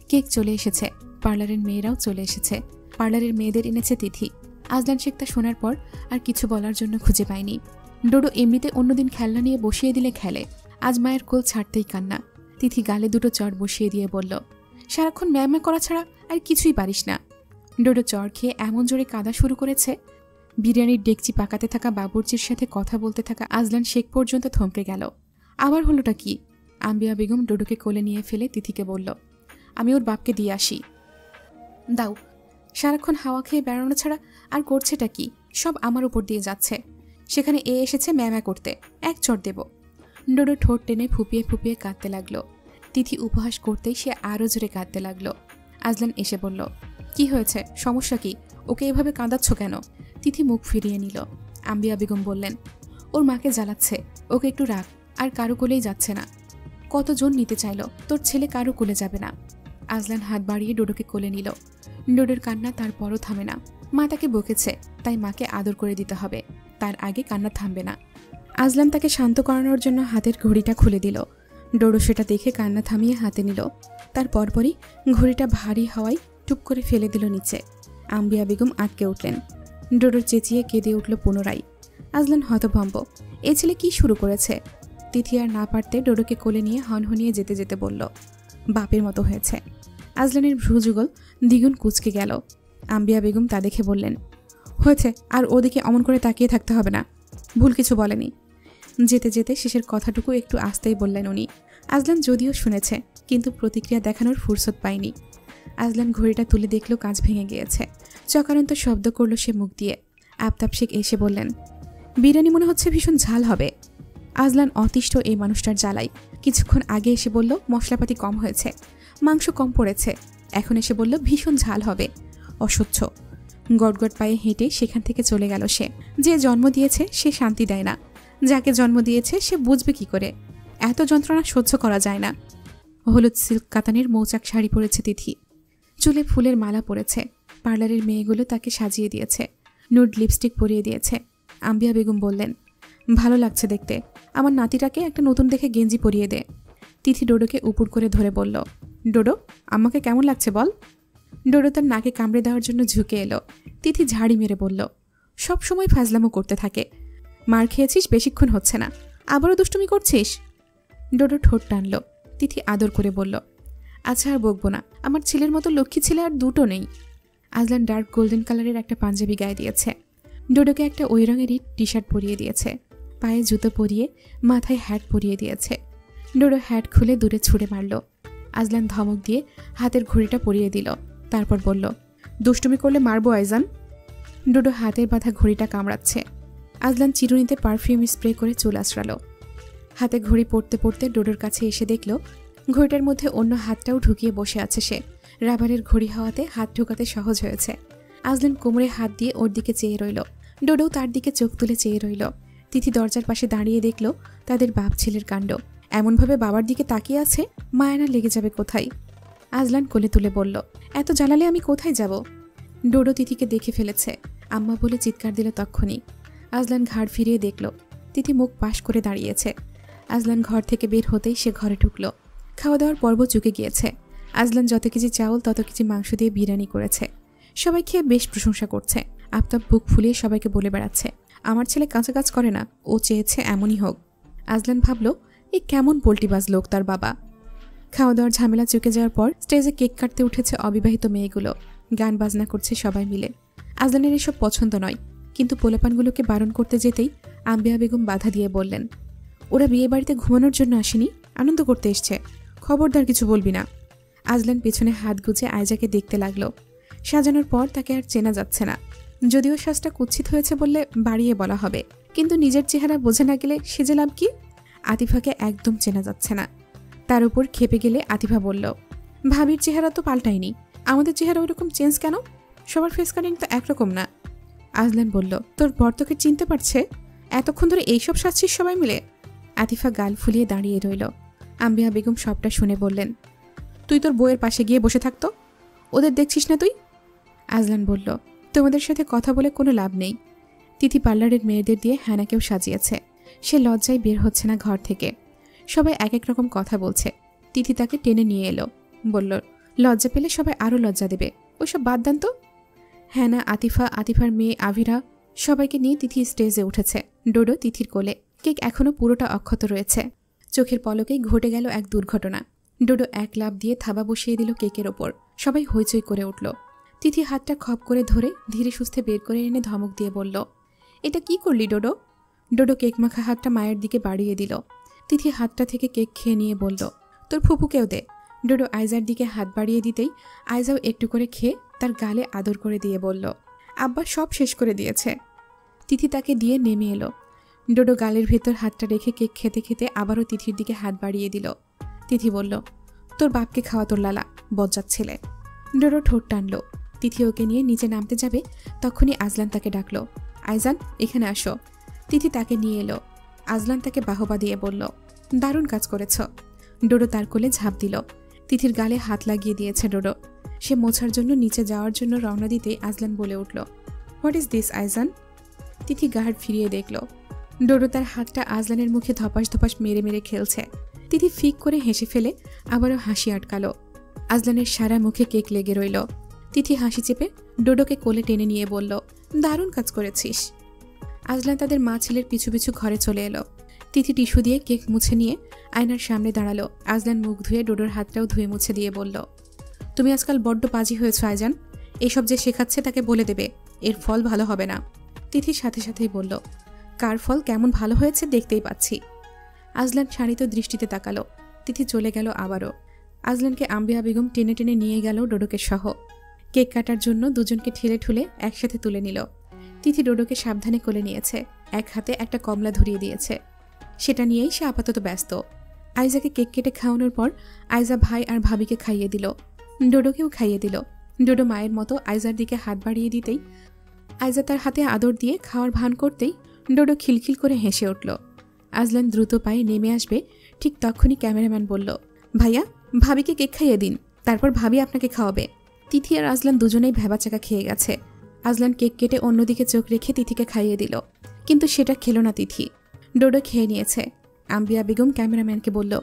কেক চলে এসেছে, পার্লারের মেয়েরাও চলে এসেছে। পার্লারের মেয়েদের এনেছে তিথি। আজলান শেখ তা শোনার পর আর কিছু বলার জন্য খুঁজে পায়নি। ডোডো এমনিতে অন্যদিন খেলনা নিয়ে বসিয়ে দিলে খেলে, আজ মায়ের কোল ছাড়তেই কান্না। তিথি গালে 2টো চড় বসিয়ে দিয়ে বলল, সারাক্ষণ ম্যামে করা ছাড়া আর কিছুই পারিস না। ডোডো চড় খেয়ে এমন জোরে কাঁদা শুরু করেছে, বিরিয়ানির ডেকচি পাকাতে থাকা বাবুর্চির সাথে কথা বলতে থাকা আজলান শেখ পর্যন্ত থমকে গেল। আবার হলোটা কি? আম্বিয়া বেগম ডোডোকে কোলে নিয়ে ফেলে তিথিকে বলল, আমি ওর বাপকে দিয়ে আসি। দাও, সারাক্ষণ হাওয়া খেয়ে বেড়ানো ছাড়া আর করছেটা কি? সব আমার উপর দিয়ে যাচ্ছে। সেখানে এসেছে ম্যামা করতে, এক চড় দেব। ডোডো ঠোঁট টেনে ফুপিয়ে ফুপিয়ে কাঁদতে লাগলো। তিথি উপহাস করতেই সে আরও জোরে কাঁদতে লাগলো। আজলান এসে বলল, কি হয়েছে, সমস্যা কি? ওকে এভাবে কাঁদাচ্ছ কেন? তিথি মুখ ফিরিয়ে নিল। আম্বিয়া বেগম বললেন, ওর মাকে জ্বালাচ্ছে, ওকে একটু রাখ। আর কারো কোলেই যাচ্ছে না। কতজন নিতে চাইল, তোর ছেলে কারো কোলে যাবে না। আজলান হাত বাড়িয়ে ডোডোকে কোলে নিল। ডোডোর কান্না তারপরও থামে না। মা তাকে বকেছে, তাই মাকে আদর করে দিতে হবে, তার আগে কান্না থামবে না। আজলান তাকে শান্ত করানোর জন্য হাতের ঘড়িটা খুলে দিল। ডোডো সেটা দেখে কান্না থামিয়ে হাতে নিল। তার পরপরই ঘড়িটা ভারী হওয়ায় টুপ করে ফেলে দিল নিচে। আম্বিয়া বেগম আটকে উঠলেন। ডোডোর চেঁচিয়ে কেঁদে উঠল পুনরায়। আজলান হতভম্ব, এ ছেলে কি শুরু করেছে? তিথি আর না পারতে ডোডোকে কোলে নিয়ে হনহনিয়ে যেতে যেতে বলল, বাপের মতো হয়েছে। আজলানের ভ্রুযুগল দ্বিগুণ কুঁচকে গেল। আম্বিয়া বেগম তা দেখে বললেন, হয়েছে, আর ওদিকে অমন করে তাকিয়ে থাকতে হবে না। ভুল কিছু বলেনি। যেতে যেতে শেষের কথাটুকু একটু আস্তেই বললেন উনি। আজলান যদিও শুনেছে, কিন্তু প্রতিক্রিয়া দেখানোর ফুরসত পায়নি। আজলান ঘড়িটা তুলে দেখল কাঁচ ভেঙে গিয়েছে। চকারন্ত শব্দ করল সে মুখ দিয়ে। আফতাব শেখ এসে বললেন, বিরিয়ানি মনে হচ্ছে ভীষণ ঝাল হবে। আজলান অতিষ্ঠ এই মানুষটার জ্বালাই। কিছুক্ষণ আগে এসে বলল মশলাপাতি কম হয়েছে, মাংস কম পড়েছে। এখন এসে বলল ভীষণ ঝাল হবে। অসহ্য। গটগট পায়ে হেঁটে সেখান থেকে চলে গেল সে। যে জন্ম দিয়েছে সে শান্তি দেয় না, যাকে জন্ম দিয়েছে সে বুঝবে কি করে? এত যন্ত্রণা সহ্য করা যায় না। হলুদ সিল্ক কাতানের মৌচাক শাড়ি পরেছে তিথি। চুলে ফুলের মালা পরেছে। পার্লারের মেয়েগুলো তাকে সাজিয়ে দিয়েছে, নুড লিপস্টিক পরিয়ে দিয়েছে। আম্বিয়া বেগম বললেন, ভালো লাগছে দেখতে, আমার নাতিটাকে একটা নতুন দেখে গেঞ্জি পরিয়ে দে। তিথি ডোডোকে উপর করে ধরে বলল, ডোডো, আমাকে কেমন লাগছে বল। ডোডো তার নাকে কামড়ে দেওয়ার জন্য ঝুঁকে এলো। তিথি ঝাড়ি মেরে বলল, সব সময় ফাজলামো করতে থাকে। মার খেয়েছিস, বেশিক্ষণ হচ্ছে না, আবারও দুষ্টুমি করছিস। ডোডো ঠোঁট টানল। তিথি আদর করে বলল, আচ্ছা আর বকবো না, আমার ছেলের মতো লক্ষ্মী ছেলে আর দুটো নেই। আজলান ডার্ক গোল্ডেন কালারের একটা পাঞ্জাবি গায়ে দিয়েছে। ডোডোকে একটা ওই রঙেরই টি শার্ট পরিয়ে দিয়েছে। পায়ে জুতো পরিয়ে মাথায় হ্যাট পরিয়ে দিয়েছে। ডোডো হ্যাট খুলে দূরে ছুঁড়ে মারল। আজলান ধমক দিয়ে হাতের ঘড়িটা পরিয়ে দিল। তারপর বলল, দুষ্টুমি করলে মারবো আইজান। ডোডো হাতের বাঁধা ঘড়িটা কামড়াচ্ছে। আজলান চিরুনিতে পারফিউম স্প্রে করে চুল আঁচড়ালো। হাতে ঘড়ি পড়তে পড়তে ডোডোর কাছে এসে দেখল ঘড়িটার মধ্যে অন্য হাতটাও ঢুকিয়ে বসে আছে সে। রাবারের ঘড়ি হওয়াতে হাত ঢোকাতে সহজ হয়েছে। আজলান কোমরে হাত দিয়ে ওর দিকে চেয়ে রইল। ডোডো তার দিকে চোখ তুলে চেয়ে রইল। তিথি দরজার পাশে দাঁড়িয়ে দেখল তাদের বাপ ছেলের কাণ্ড। এমনভাবে বাবার দিকে তাকিয়ে আছে, মায়ানা লেগে যাবে কোথায়। আজলান কোলে তুলে বলল, এত জ্বালালে আমি কোথায় যাব? ডোডো তিথিকে দেখে ফেলেছে, আম্মা বলে চিৎকার দিল তক্ষুনি। আজলান ঘাড় ফিরিয়ে দেখল তিথি মুখ পাশ করে দাঁড়িয়েছে। আজলান ঘর থেকে বের হতেই সে ঘরে ঢুকল। খাওয়া দাওয়ার পর্ব চুকে গিয়েছে। আজলান যত কেজি চাউল তত কেজি মাংস দিয়ে বিরিয়ানি করেছে। সবাই খেয়ে বেশ প্রশংসা করছে। আফতাব বুক ফুলিয়ে সবাইকে বলে বেড়াচ্ছে, আমার ছেলে কাঁচা কাজ করে না, ও চেয়েছে এমনই হোক। আজলান ভাবল, এই কেমন পোল্টিবাজ লোক তার বাবা। খাওয়া দাওয়ার ঝামেলা চুকে যাওয়ার পর স্টেজে কেক কাটতে উঠেছে অবিবাহিত মেয়েগুলো। গান বাজনা করছে সবাই মিলে। আজলানের এসব পছন্দ নয়, কিন্তু পোলাপানগুলোকে বারণ করতে যেতেই আম্বিয়া বেগম বাধা দিয়ে বললেন, ওরা বিয়ে বাড়িতে ঘুমানোর জন্য আসেনি, আনন্দ করতে এসছে, খবরদার কিছু বলবি না। আজলান পেছনে হাত গুজে আয়জাকে দেখতে লাগলো। সাজানোর পর তাকে আর চেনা যাচ্ছে না। যদিও শ্বাসটা কুৎসিত হয়েছে বললে বাড়িয়ে বলা হবে, কিন্তু নিজের চেহারা বোঝা না গেলে সেজে লাভ কি? আতিফাকে একদম চেনা যাচ্ছে না। তার উপর খেপে গেলে আতিফা বলল, ভাবির চেহারা তো পাল্টায়নি, আমাদের চেহারা ওইরকম চেঞ্জ কেন? সবার ফেস কাটিং তো একরকম না। আজলান বলল, তোর বর তোকে চিনতে পারছে? এতক্ষণ ধরে এইসব সাজছিস সবাই মিলে? আতিফা গাল ফুলিয়ে দাঁড়িয়ে রইল। আম্বিয়া বেগম সবটা শুনে বললেন, তুই তোর বউয়ের পাশে গিয়ে বসে থাকতো, ওদের দেখছিস না তুই? আজলান বলল, তোমাদের সাথে কথা বলে কোনো লাভ নেই। তিথি পার্লারের মেয়েদের দিয়ে হ্যানাকেও সাজিয়েছে। সে লজ্জায় বের হচ্ছে না ঘর থেকে। সবাই এক এক রকম কথা বলছে। তিথি তাকে টেনে নিয়ে এলো, বলল, লজ্জা পেলে সবাই আরও লজ্জা দেবে, ওইসব বাদ দেন তো। হ্যানা, আতিফা, আতিফার মেয়ে আভিরা সবাইকে নিয়ে তিথি স্টেজে উঠেছে। ডোডো তিথির কোলে। কেক এখনও পুরোটা অক্ষত রয়েছে। চোখের পলকেই ঘটে গেল এক দুর্ঘটনা। ডোডো এক লাফ দিয়ে থাবা বসিয়ে দিল কেকের ওপর। সবাই হইচই করে উঠল। তিথি হাতটা খপ করে ধরে ধীরে সুস্থে বের করে এনে ধমক দিয়ে বলল, এটা কি করলি ডোডো? ডোডো কেক মাখা হাতটা মায়ের দিকে বাড়িয়ে দিল। তিথি হাতটা থেকে কেক খেয়ে নিয়ে বলল, তোর ফুপুকেও দে। ডোডো আইজার দিকে হাত বাড়িয়ে দিতেই আইজাও একটু করে খেয়ে তার গালে আদর করে দিয়ে বলল, আব্বা সব শেষ করে দিয়েছে। তিথি তাকে দিয়ে নেমে এলো। ডোডো গালের ভেতর হাতটা রেখে কেক খেতে খেতে আবারও তিথির দিকে হাত বাড়িয়ে দিল। তিথি বলল, তোর বাপকে খাওয়া তোর লালা, বজ্জাত ছেলে। ডোডো ঠোঁট টানল। তিথি ওকে নিয়ে নিচে নামতে যাবে, তখনই আজলান তাকে ডাকলো, আইজান এখানে আসো। তিথি তাকে নিয়ে এলো। আজলান তাকে বাহবা দিয়ে বলল, দারুণ কাজ করেছ। ডোডো তার কোলে ঝাঁপ দিল। তিথির গালে হাত লাগিয়ে দিয়েছে ডোডো। সে মোছার জন্য নিচে যাওয়ার জন্য রওনা দিতেই আজলান বলে উঠল, হোয়াট ইজ দিস আইজান? তিথি গাঢ় ফিরিয়ে দেখল ডোডো তার হাতটা আজলানের মুখে ধপাস ধপাস মেরে মেরে খেলছে। তিথি ফিক করে হেসে ফেলে আবারও হাসি আটকালো। আজলানের সারা মুখে কেক লেগে রইল। তিথি হাসি চেপে ডোডোকে কোলে টেনে নিয়ে বলল, দারুণ কাজ করেছিস। আজলান তাদের মা ছেলের পিছু পিছু ঘরে চলে এলো। তিথি টিস্যু দিয়ে কেক মুছে নিয়ে আয়নার সামনে দাঁড়ালো। আজলান মুখ ধুয়ে ডোডোর হাতটাও ধুয়ে মুছে দিয়ে বলল, তুমি আজকাল বড্ড পাজি হয়েছ আইজান, এসব যে শেখাচ্ছে তাকে বলে দেবে, এর ফল ভালো হবে না। তিথির সাথে সাথেই বলল, কার ফল কেমন ভালো হয়েছে দেখতেই পাচ্ছি। আজলান শাড়িত দৃষ্টিতে তাকালো। তিথি চলে গেল আবারও। আজলানকে আম্বিয়া বেগম টেনে টেনে নিয়ে গেল ডোডোকে সহ। কেক কাটার জন্য দুজনকে ঠেলে ঠুলে একসাথে তুলে নিল। তিথি ডোডোকে সাবধানে কোলে নিয়েছে। এক হাতে একটা কমলা ধরিয়ে দিয়েছে। সেটা নিয়েই সে আপাতত ব্যস্ত। আইজাকে কেক কেটে খাওয়ানোর পর আইজা ভাই আর ভাবিকে খাইয়ে দিল। ডোডোকেও খাইয়ে দিল। ডোডো মায়ের মতো আইজার দিকে হাত বাড়িয়ে দিতেই আইজা তার হাতে আদর দিয়ে খাওয়ার ভান করতেই ডোডো খিলখিল করে হেসে উঠল। আজলান দ্রুত পায়ে নেমে আসবে, ঠিক তখনই ক্যামেরাম্যান বলল, ভাইয়া ভাবিকে কেক খাইয়ে দিন, তারপর ভাবি আপনাকে খাওয়াবে। তিথি আর আজলান দুজনেই ভেবাচাকা খেয়ে গেছে। আজলান কেক কেটে অন্যদিকে চোখ রেখে তিথিকে খাইয়ে দিল, কিন্তু সেটা খেলো না তিথি। ডোডো খেয়ে নিয়েছে। আম্বিয়া বেগম ক্যামেরাম্যানকে বলল,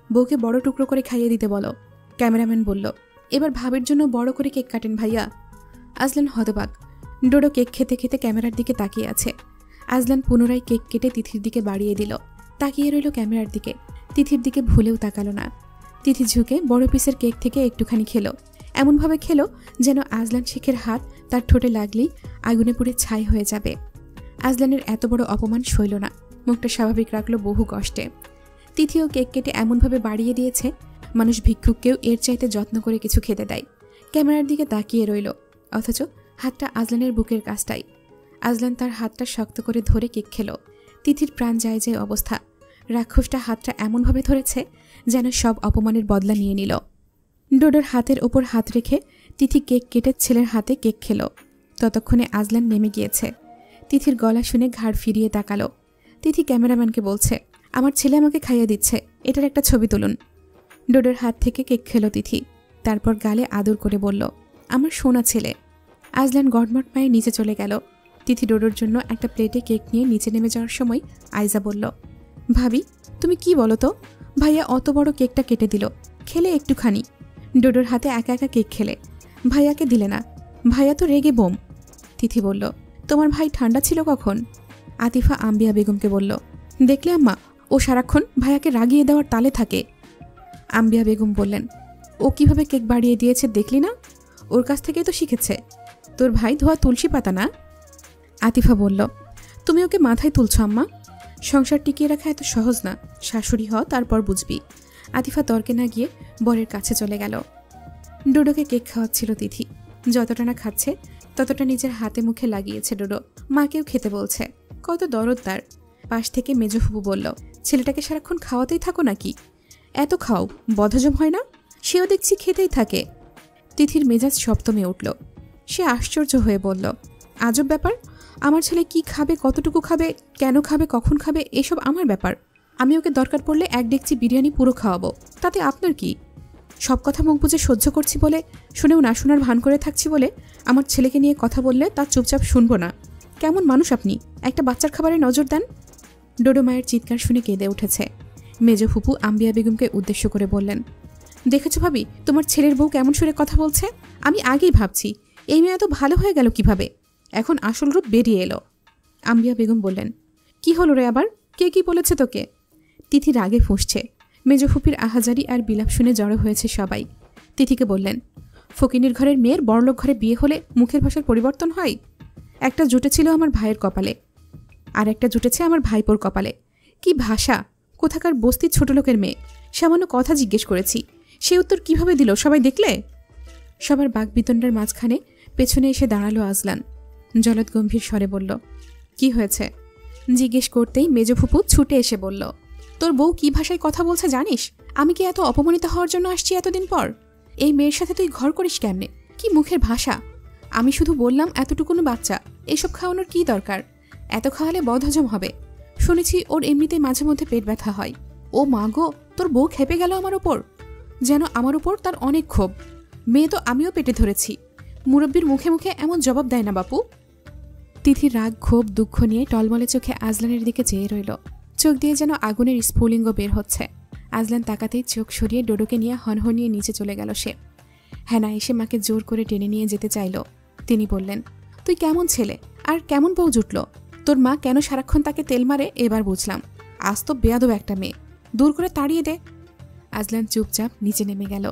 বউকে বড় টুকরো করে খাইয়ে দিতে বলো। ক্যামেরাম্যান বলল, এবার ভাবির জন্য বড় করে কেক কাটেন ভাইয়া। আজলান হতবাক। ডোডো কেক খেতে খেতে ক্যামেরার দিকে তাকিয়ে আছে। আজলান পুনরায় কেক কেটে তিথির দিকে বাড়িয়ে দিল। তাকিয়ে রইল ক্যামেরার দিকে। তিথির দিকে ভুলেও তাকালো না। তিথি ঝুঁকে বড় পিসের কেক থেকে একটুখানি খেলো। এমনভাবে খেলো যেন আজলান শেখের হাত তার ঠোঁটে লাগলেই আগুনে পুড়ে ছাই হয়ে যাবে। আজলানের এত বড় অপমান সইল না। মুখটা স্বাভাবিক রাখলো বহু কষ্টে। তিথিও কেক কেটে এমনভাবে বাড়িয়ে দিয়েছে মানুষ ভিক্ষুককেও এর চাইতে যত্ন করে কিছু খেতে দেয়। ক্যামেরার দিকে তাকিয়ে রইল, অথচ হাতটা আজলানের বুকের কাছটাই। আজলান তার হাতটা শক্ত করে ধরে কেক খেল। তিথির প্রাণ যায় যায় অবস্থা। রাক্ষসটা হাতটা এমনভাবে ধরেছে যেন সব অপমানের বদলা নিয়ে নিল। ডোডোর হাতের ওপর হাত রেখে তিথি কেক কেটে ছেলের হাতে কেক খেল। ততক্ষণে আজলান নেমে গিয়েছে। তিথির গলা শুনে ঘাড় ফিরিয়ে তাকালো। তিথি ক্যামেরাম্যানকে বলছে, আমার ছেলে আমাকে খাইয়ে দিচ্ছে, এটার একটা ছবি তুলুন। ডোডোর হাত থেকে কেক খেল তিথি। তারপর গালে আদর করে বলল, আমার সোনা ছেলে। আজলান গটমট পায়ে নিচে চলে গেল। তিথি ডোডোর জন্য একটা প্লেটে কেক নিয়ে নিচে নেমে যাওয়ার সময় আইজা বলল, ভাবি তুমি কি বলো তো, ভাইয়া অত বড় কেকটা কেটে দিল, খেলে একটুখানি। ডোডোর হাতে একা একা কেক খেলে, ভাইয়াকে দিলে না, ভাইয়া তো রেগে বোম। তিথি বলল, তোমার ভাই ঠান্ডা ছিল কখন? আতিফা আম্বিয়া বেগমকে বলল, দেখলে আম্মা, ও সারাক্ষণ ভাইয়াকে রাগিয়ে দেওয়ার তালে থাকে। আম্বিয়া বেগম বললেন, ও কিভাবে কেক বাড়িয়ে দিয়েছে দেখলি না? ওর কাছ থেকেই তো শিখেছে। তোর ভাই ধোয়া তুলসী পাতা না? আতিফা বলল, তুমি ওকে মাথায় তুলছ আম্মা, সংসার টিকিয়ে রাখা এত সহজ না, শাশুড়ি হ তারপর বুঝবি। আতিফা তর্কে না গিয়ে বরের কাছে চলে গেল। ডোডোকে কেক খাওয়াচ্ছিল তিথি। যতটা না খাচ্ছে ততটা নিজের হাতে মুখে লাগিয়েছে ডোডো। মাকেও খেতে বলছে। কত দরদ তার। পাশ থেকে মেজো ফুপু বলল, ছেলেটাকে সারাক্ষণ খাওয়াতেই থাকো নাকি? এত খাও, বদহজম হয় না? সেও দেখছি খেতেই থাকে। তিথির মেজাজ সপ্তমে উঠল। সে আশ্চর্য হয়ে বলল, আজব ব্যাপার, আমার ছেলে কি খাবে, কতটুকু খাবে, কেন খাবে, কখন খাবে, এসব আমার ব্যাপার। আমি ওকে দরকার পড়লে এক ডেকচি বিরিয়ানি পুরো খাওয়াবো, তাতে আপনার কি? সব কথা মুখ বুঝে সহ্য করছি বলে, শুনেও না শোনার ভান করে থাকছি বলে আমার ছেলেকে নিয়ে কথা বললে তা চুপচাপ শুনবো না? কেমন মানুষ আপনি? একটা বাচ্চার খাবারে নজর দেন। ডোডো মায়ের চিৎকার শুনে কেঁদে উঠেছে। মেজো ফুপু আম্বিয়া বেগমকে উদ্দেশ্য করে বললেন, দেখেছো ভাবি, তোমার ছেলের বউ কেমন সুরে কথা বলছে? আমি আগেই ভাবছি এই মেয়ে এত ভালো হয়ে গেল কিভাবে, এখন আসল রূপ বেরিয়ে এলো। আম্বিয়া বেগম বললেন, কি হলো রে আবার, কে কি বলেছে তোকে? তিথি রাগে ফুঁসছে। মেজো ফুপির আহাজারি আর বিলাপ শুনে জড়ো হয়েছে সবাই। তিথিকে বললেন, ফকিনীর ঘরের মেয়ের বড়লোক ঘরে বিয়ে হলে মুখের ভাষার পরিবর্তন হয়? একটা জুটেছিল আমার ভাইয়ের কপালে, আর একটা জুটেছে আমার ভাইপোর কপালে। কি ভাষা! কোথাকার বস্তির ছোট লোকের মেয়ে। সামান্য কথা জিজ্ঞেস করেছি, সে উত্তর কিভাবে দিল সবাই দেখলে? সবার বাকবিতণ্ডার মাঝখানে পেছনে এসে দাঁড়ালো আজলান। জলদ গম্ভীর স্বরে বলল, কি হয়েছে? জিজ্ঞেস করতেই মেজো ফুপু ছুটে এসে বলল, তোর বউ কি ভাষায় কথা বলছে জানিস? আমি কি এত অপমানিত হওয়ার জন্য আসছি এতদিন পর? এই মেয়ের সাথে তুই ঘর করিস কেমনে? কি মুখের ভাষা! আমি শুধু বললাম এতটুকুনো বাচ্চা, এসব খাওয়ানোর কি দরকার? এত খাওয়ালে বদহজম হবে। শুনেছি ওর এমনিতেই মাঝে মধ্যে পেট ব্যথা হয়। ও মা গো, তোর বউ খেপে গেল আমার ওপর, যেন আমার ওপর তার অনেক ক্ষোভ। মেয়ে তো আমিও পেটে ধরেছি, মুরব্বির মুখে মুখে এমন জবাব দেয় না বাপু। তিথির রাগ, ক্ষোভ, দুঃখ নিয়ে টলমলে চোখে আজলানের দিকে চেয়ে রইল। চোখ দিয়ে যেন আগুনের স্ফুলিঙ্গ বের হচ্ছে। আজলান তাকাতেই চোখ সরিয়ে ডোডোকে নিয়ে হনহনিয়ে নিচে চলে গেল সে। হ্যানা এসে মাকে জোর করে টেনে নিয়ে যেতে চাইল। তিনি বললেন, তুই কেমন ছেলে, আর কেমন বউ জুটল? তোর মা কেন সারাক্ষণ তাকে তেল মারে এবার বুঝলাম। আজ তো বেয়াদব একটা মেয়ে, দূর করে তাড়িয়ে দে। আজলান চুপচাপ নিচে নেমে গেল।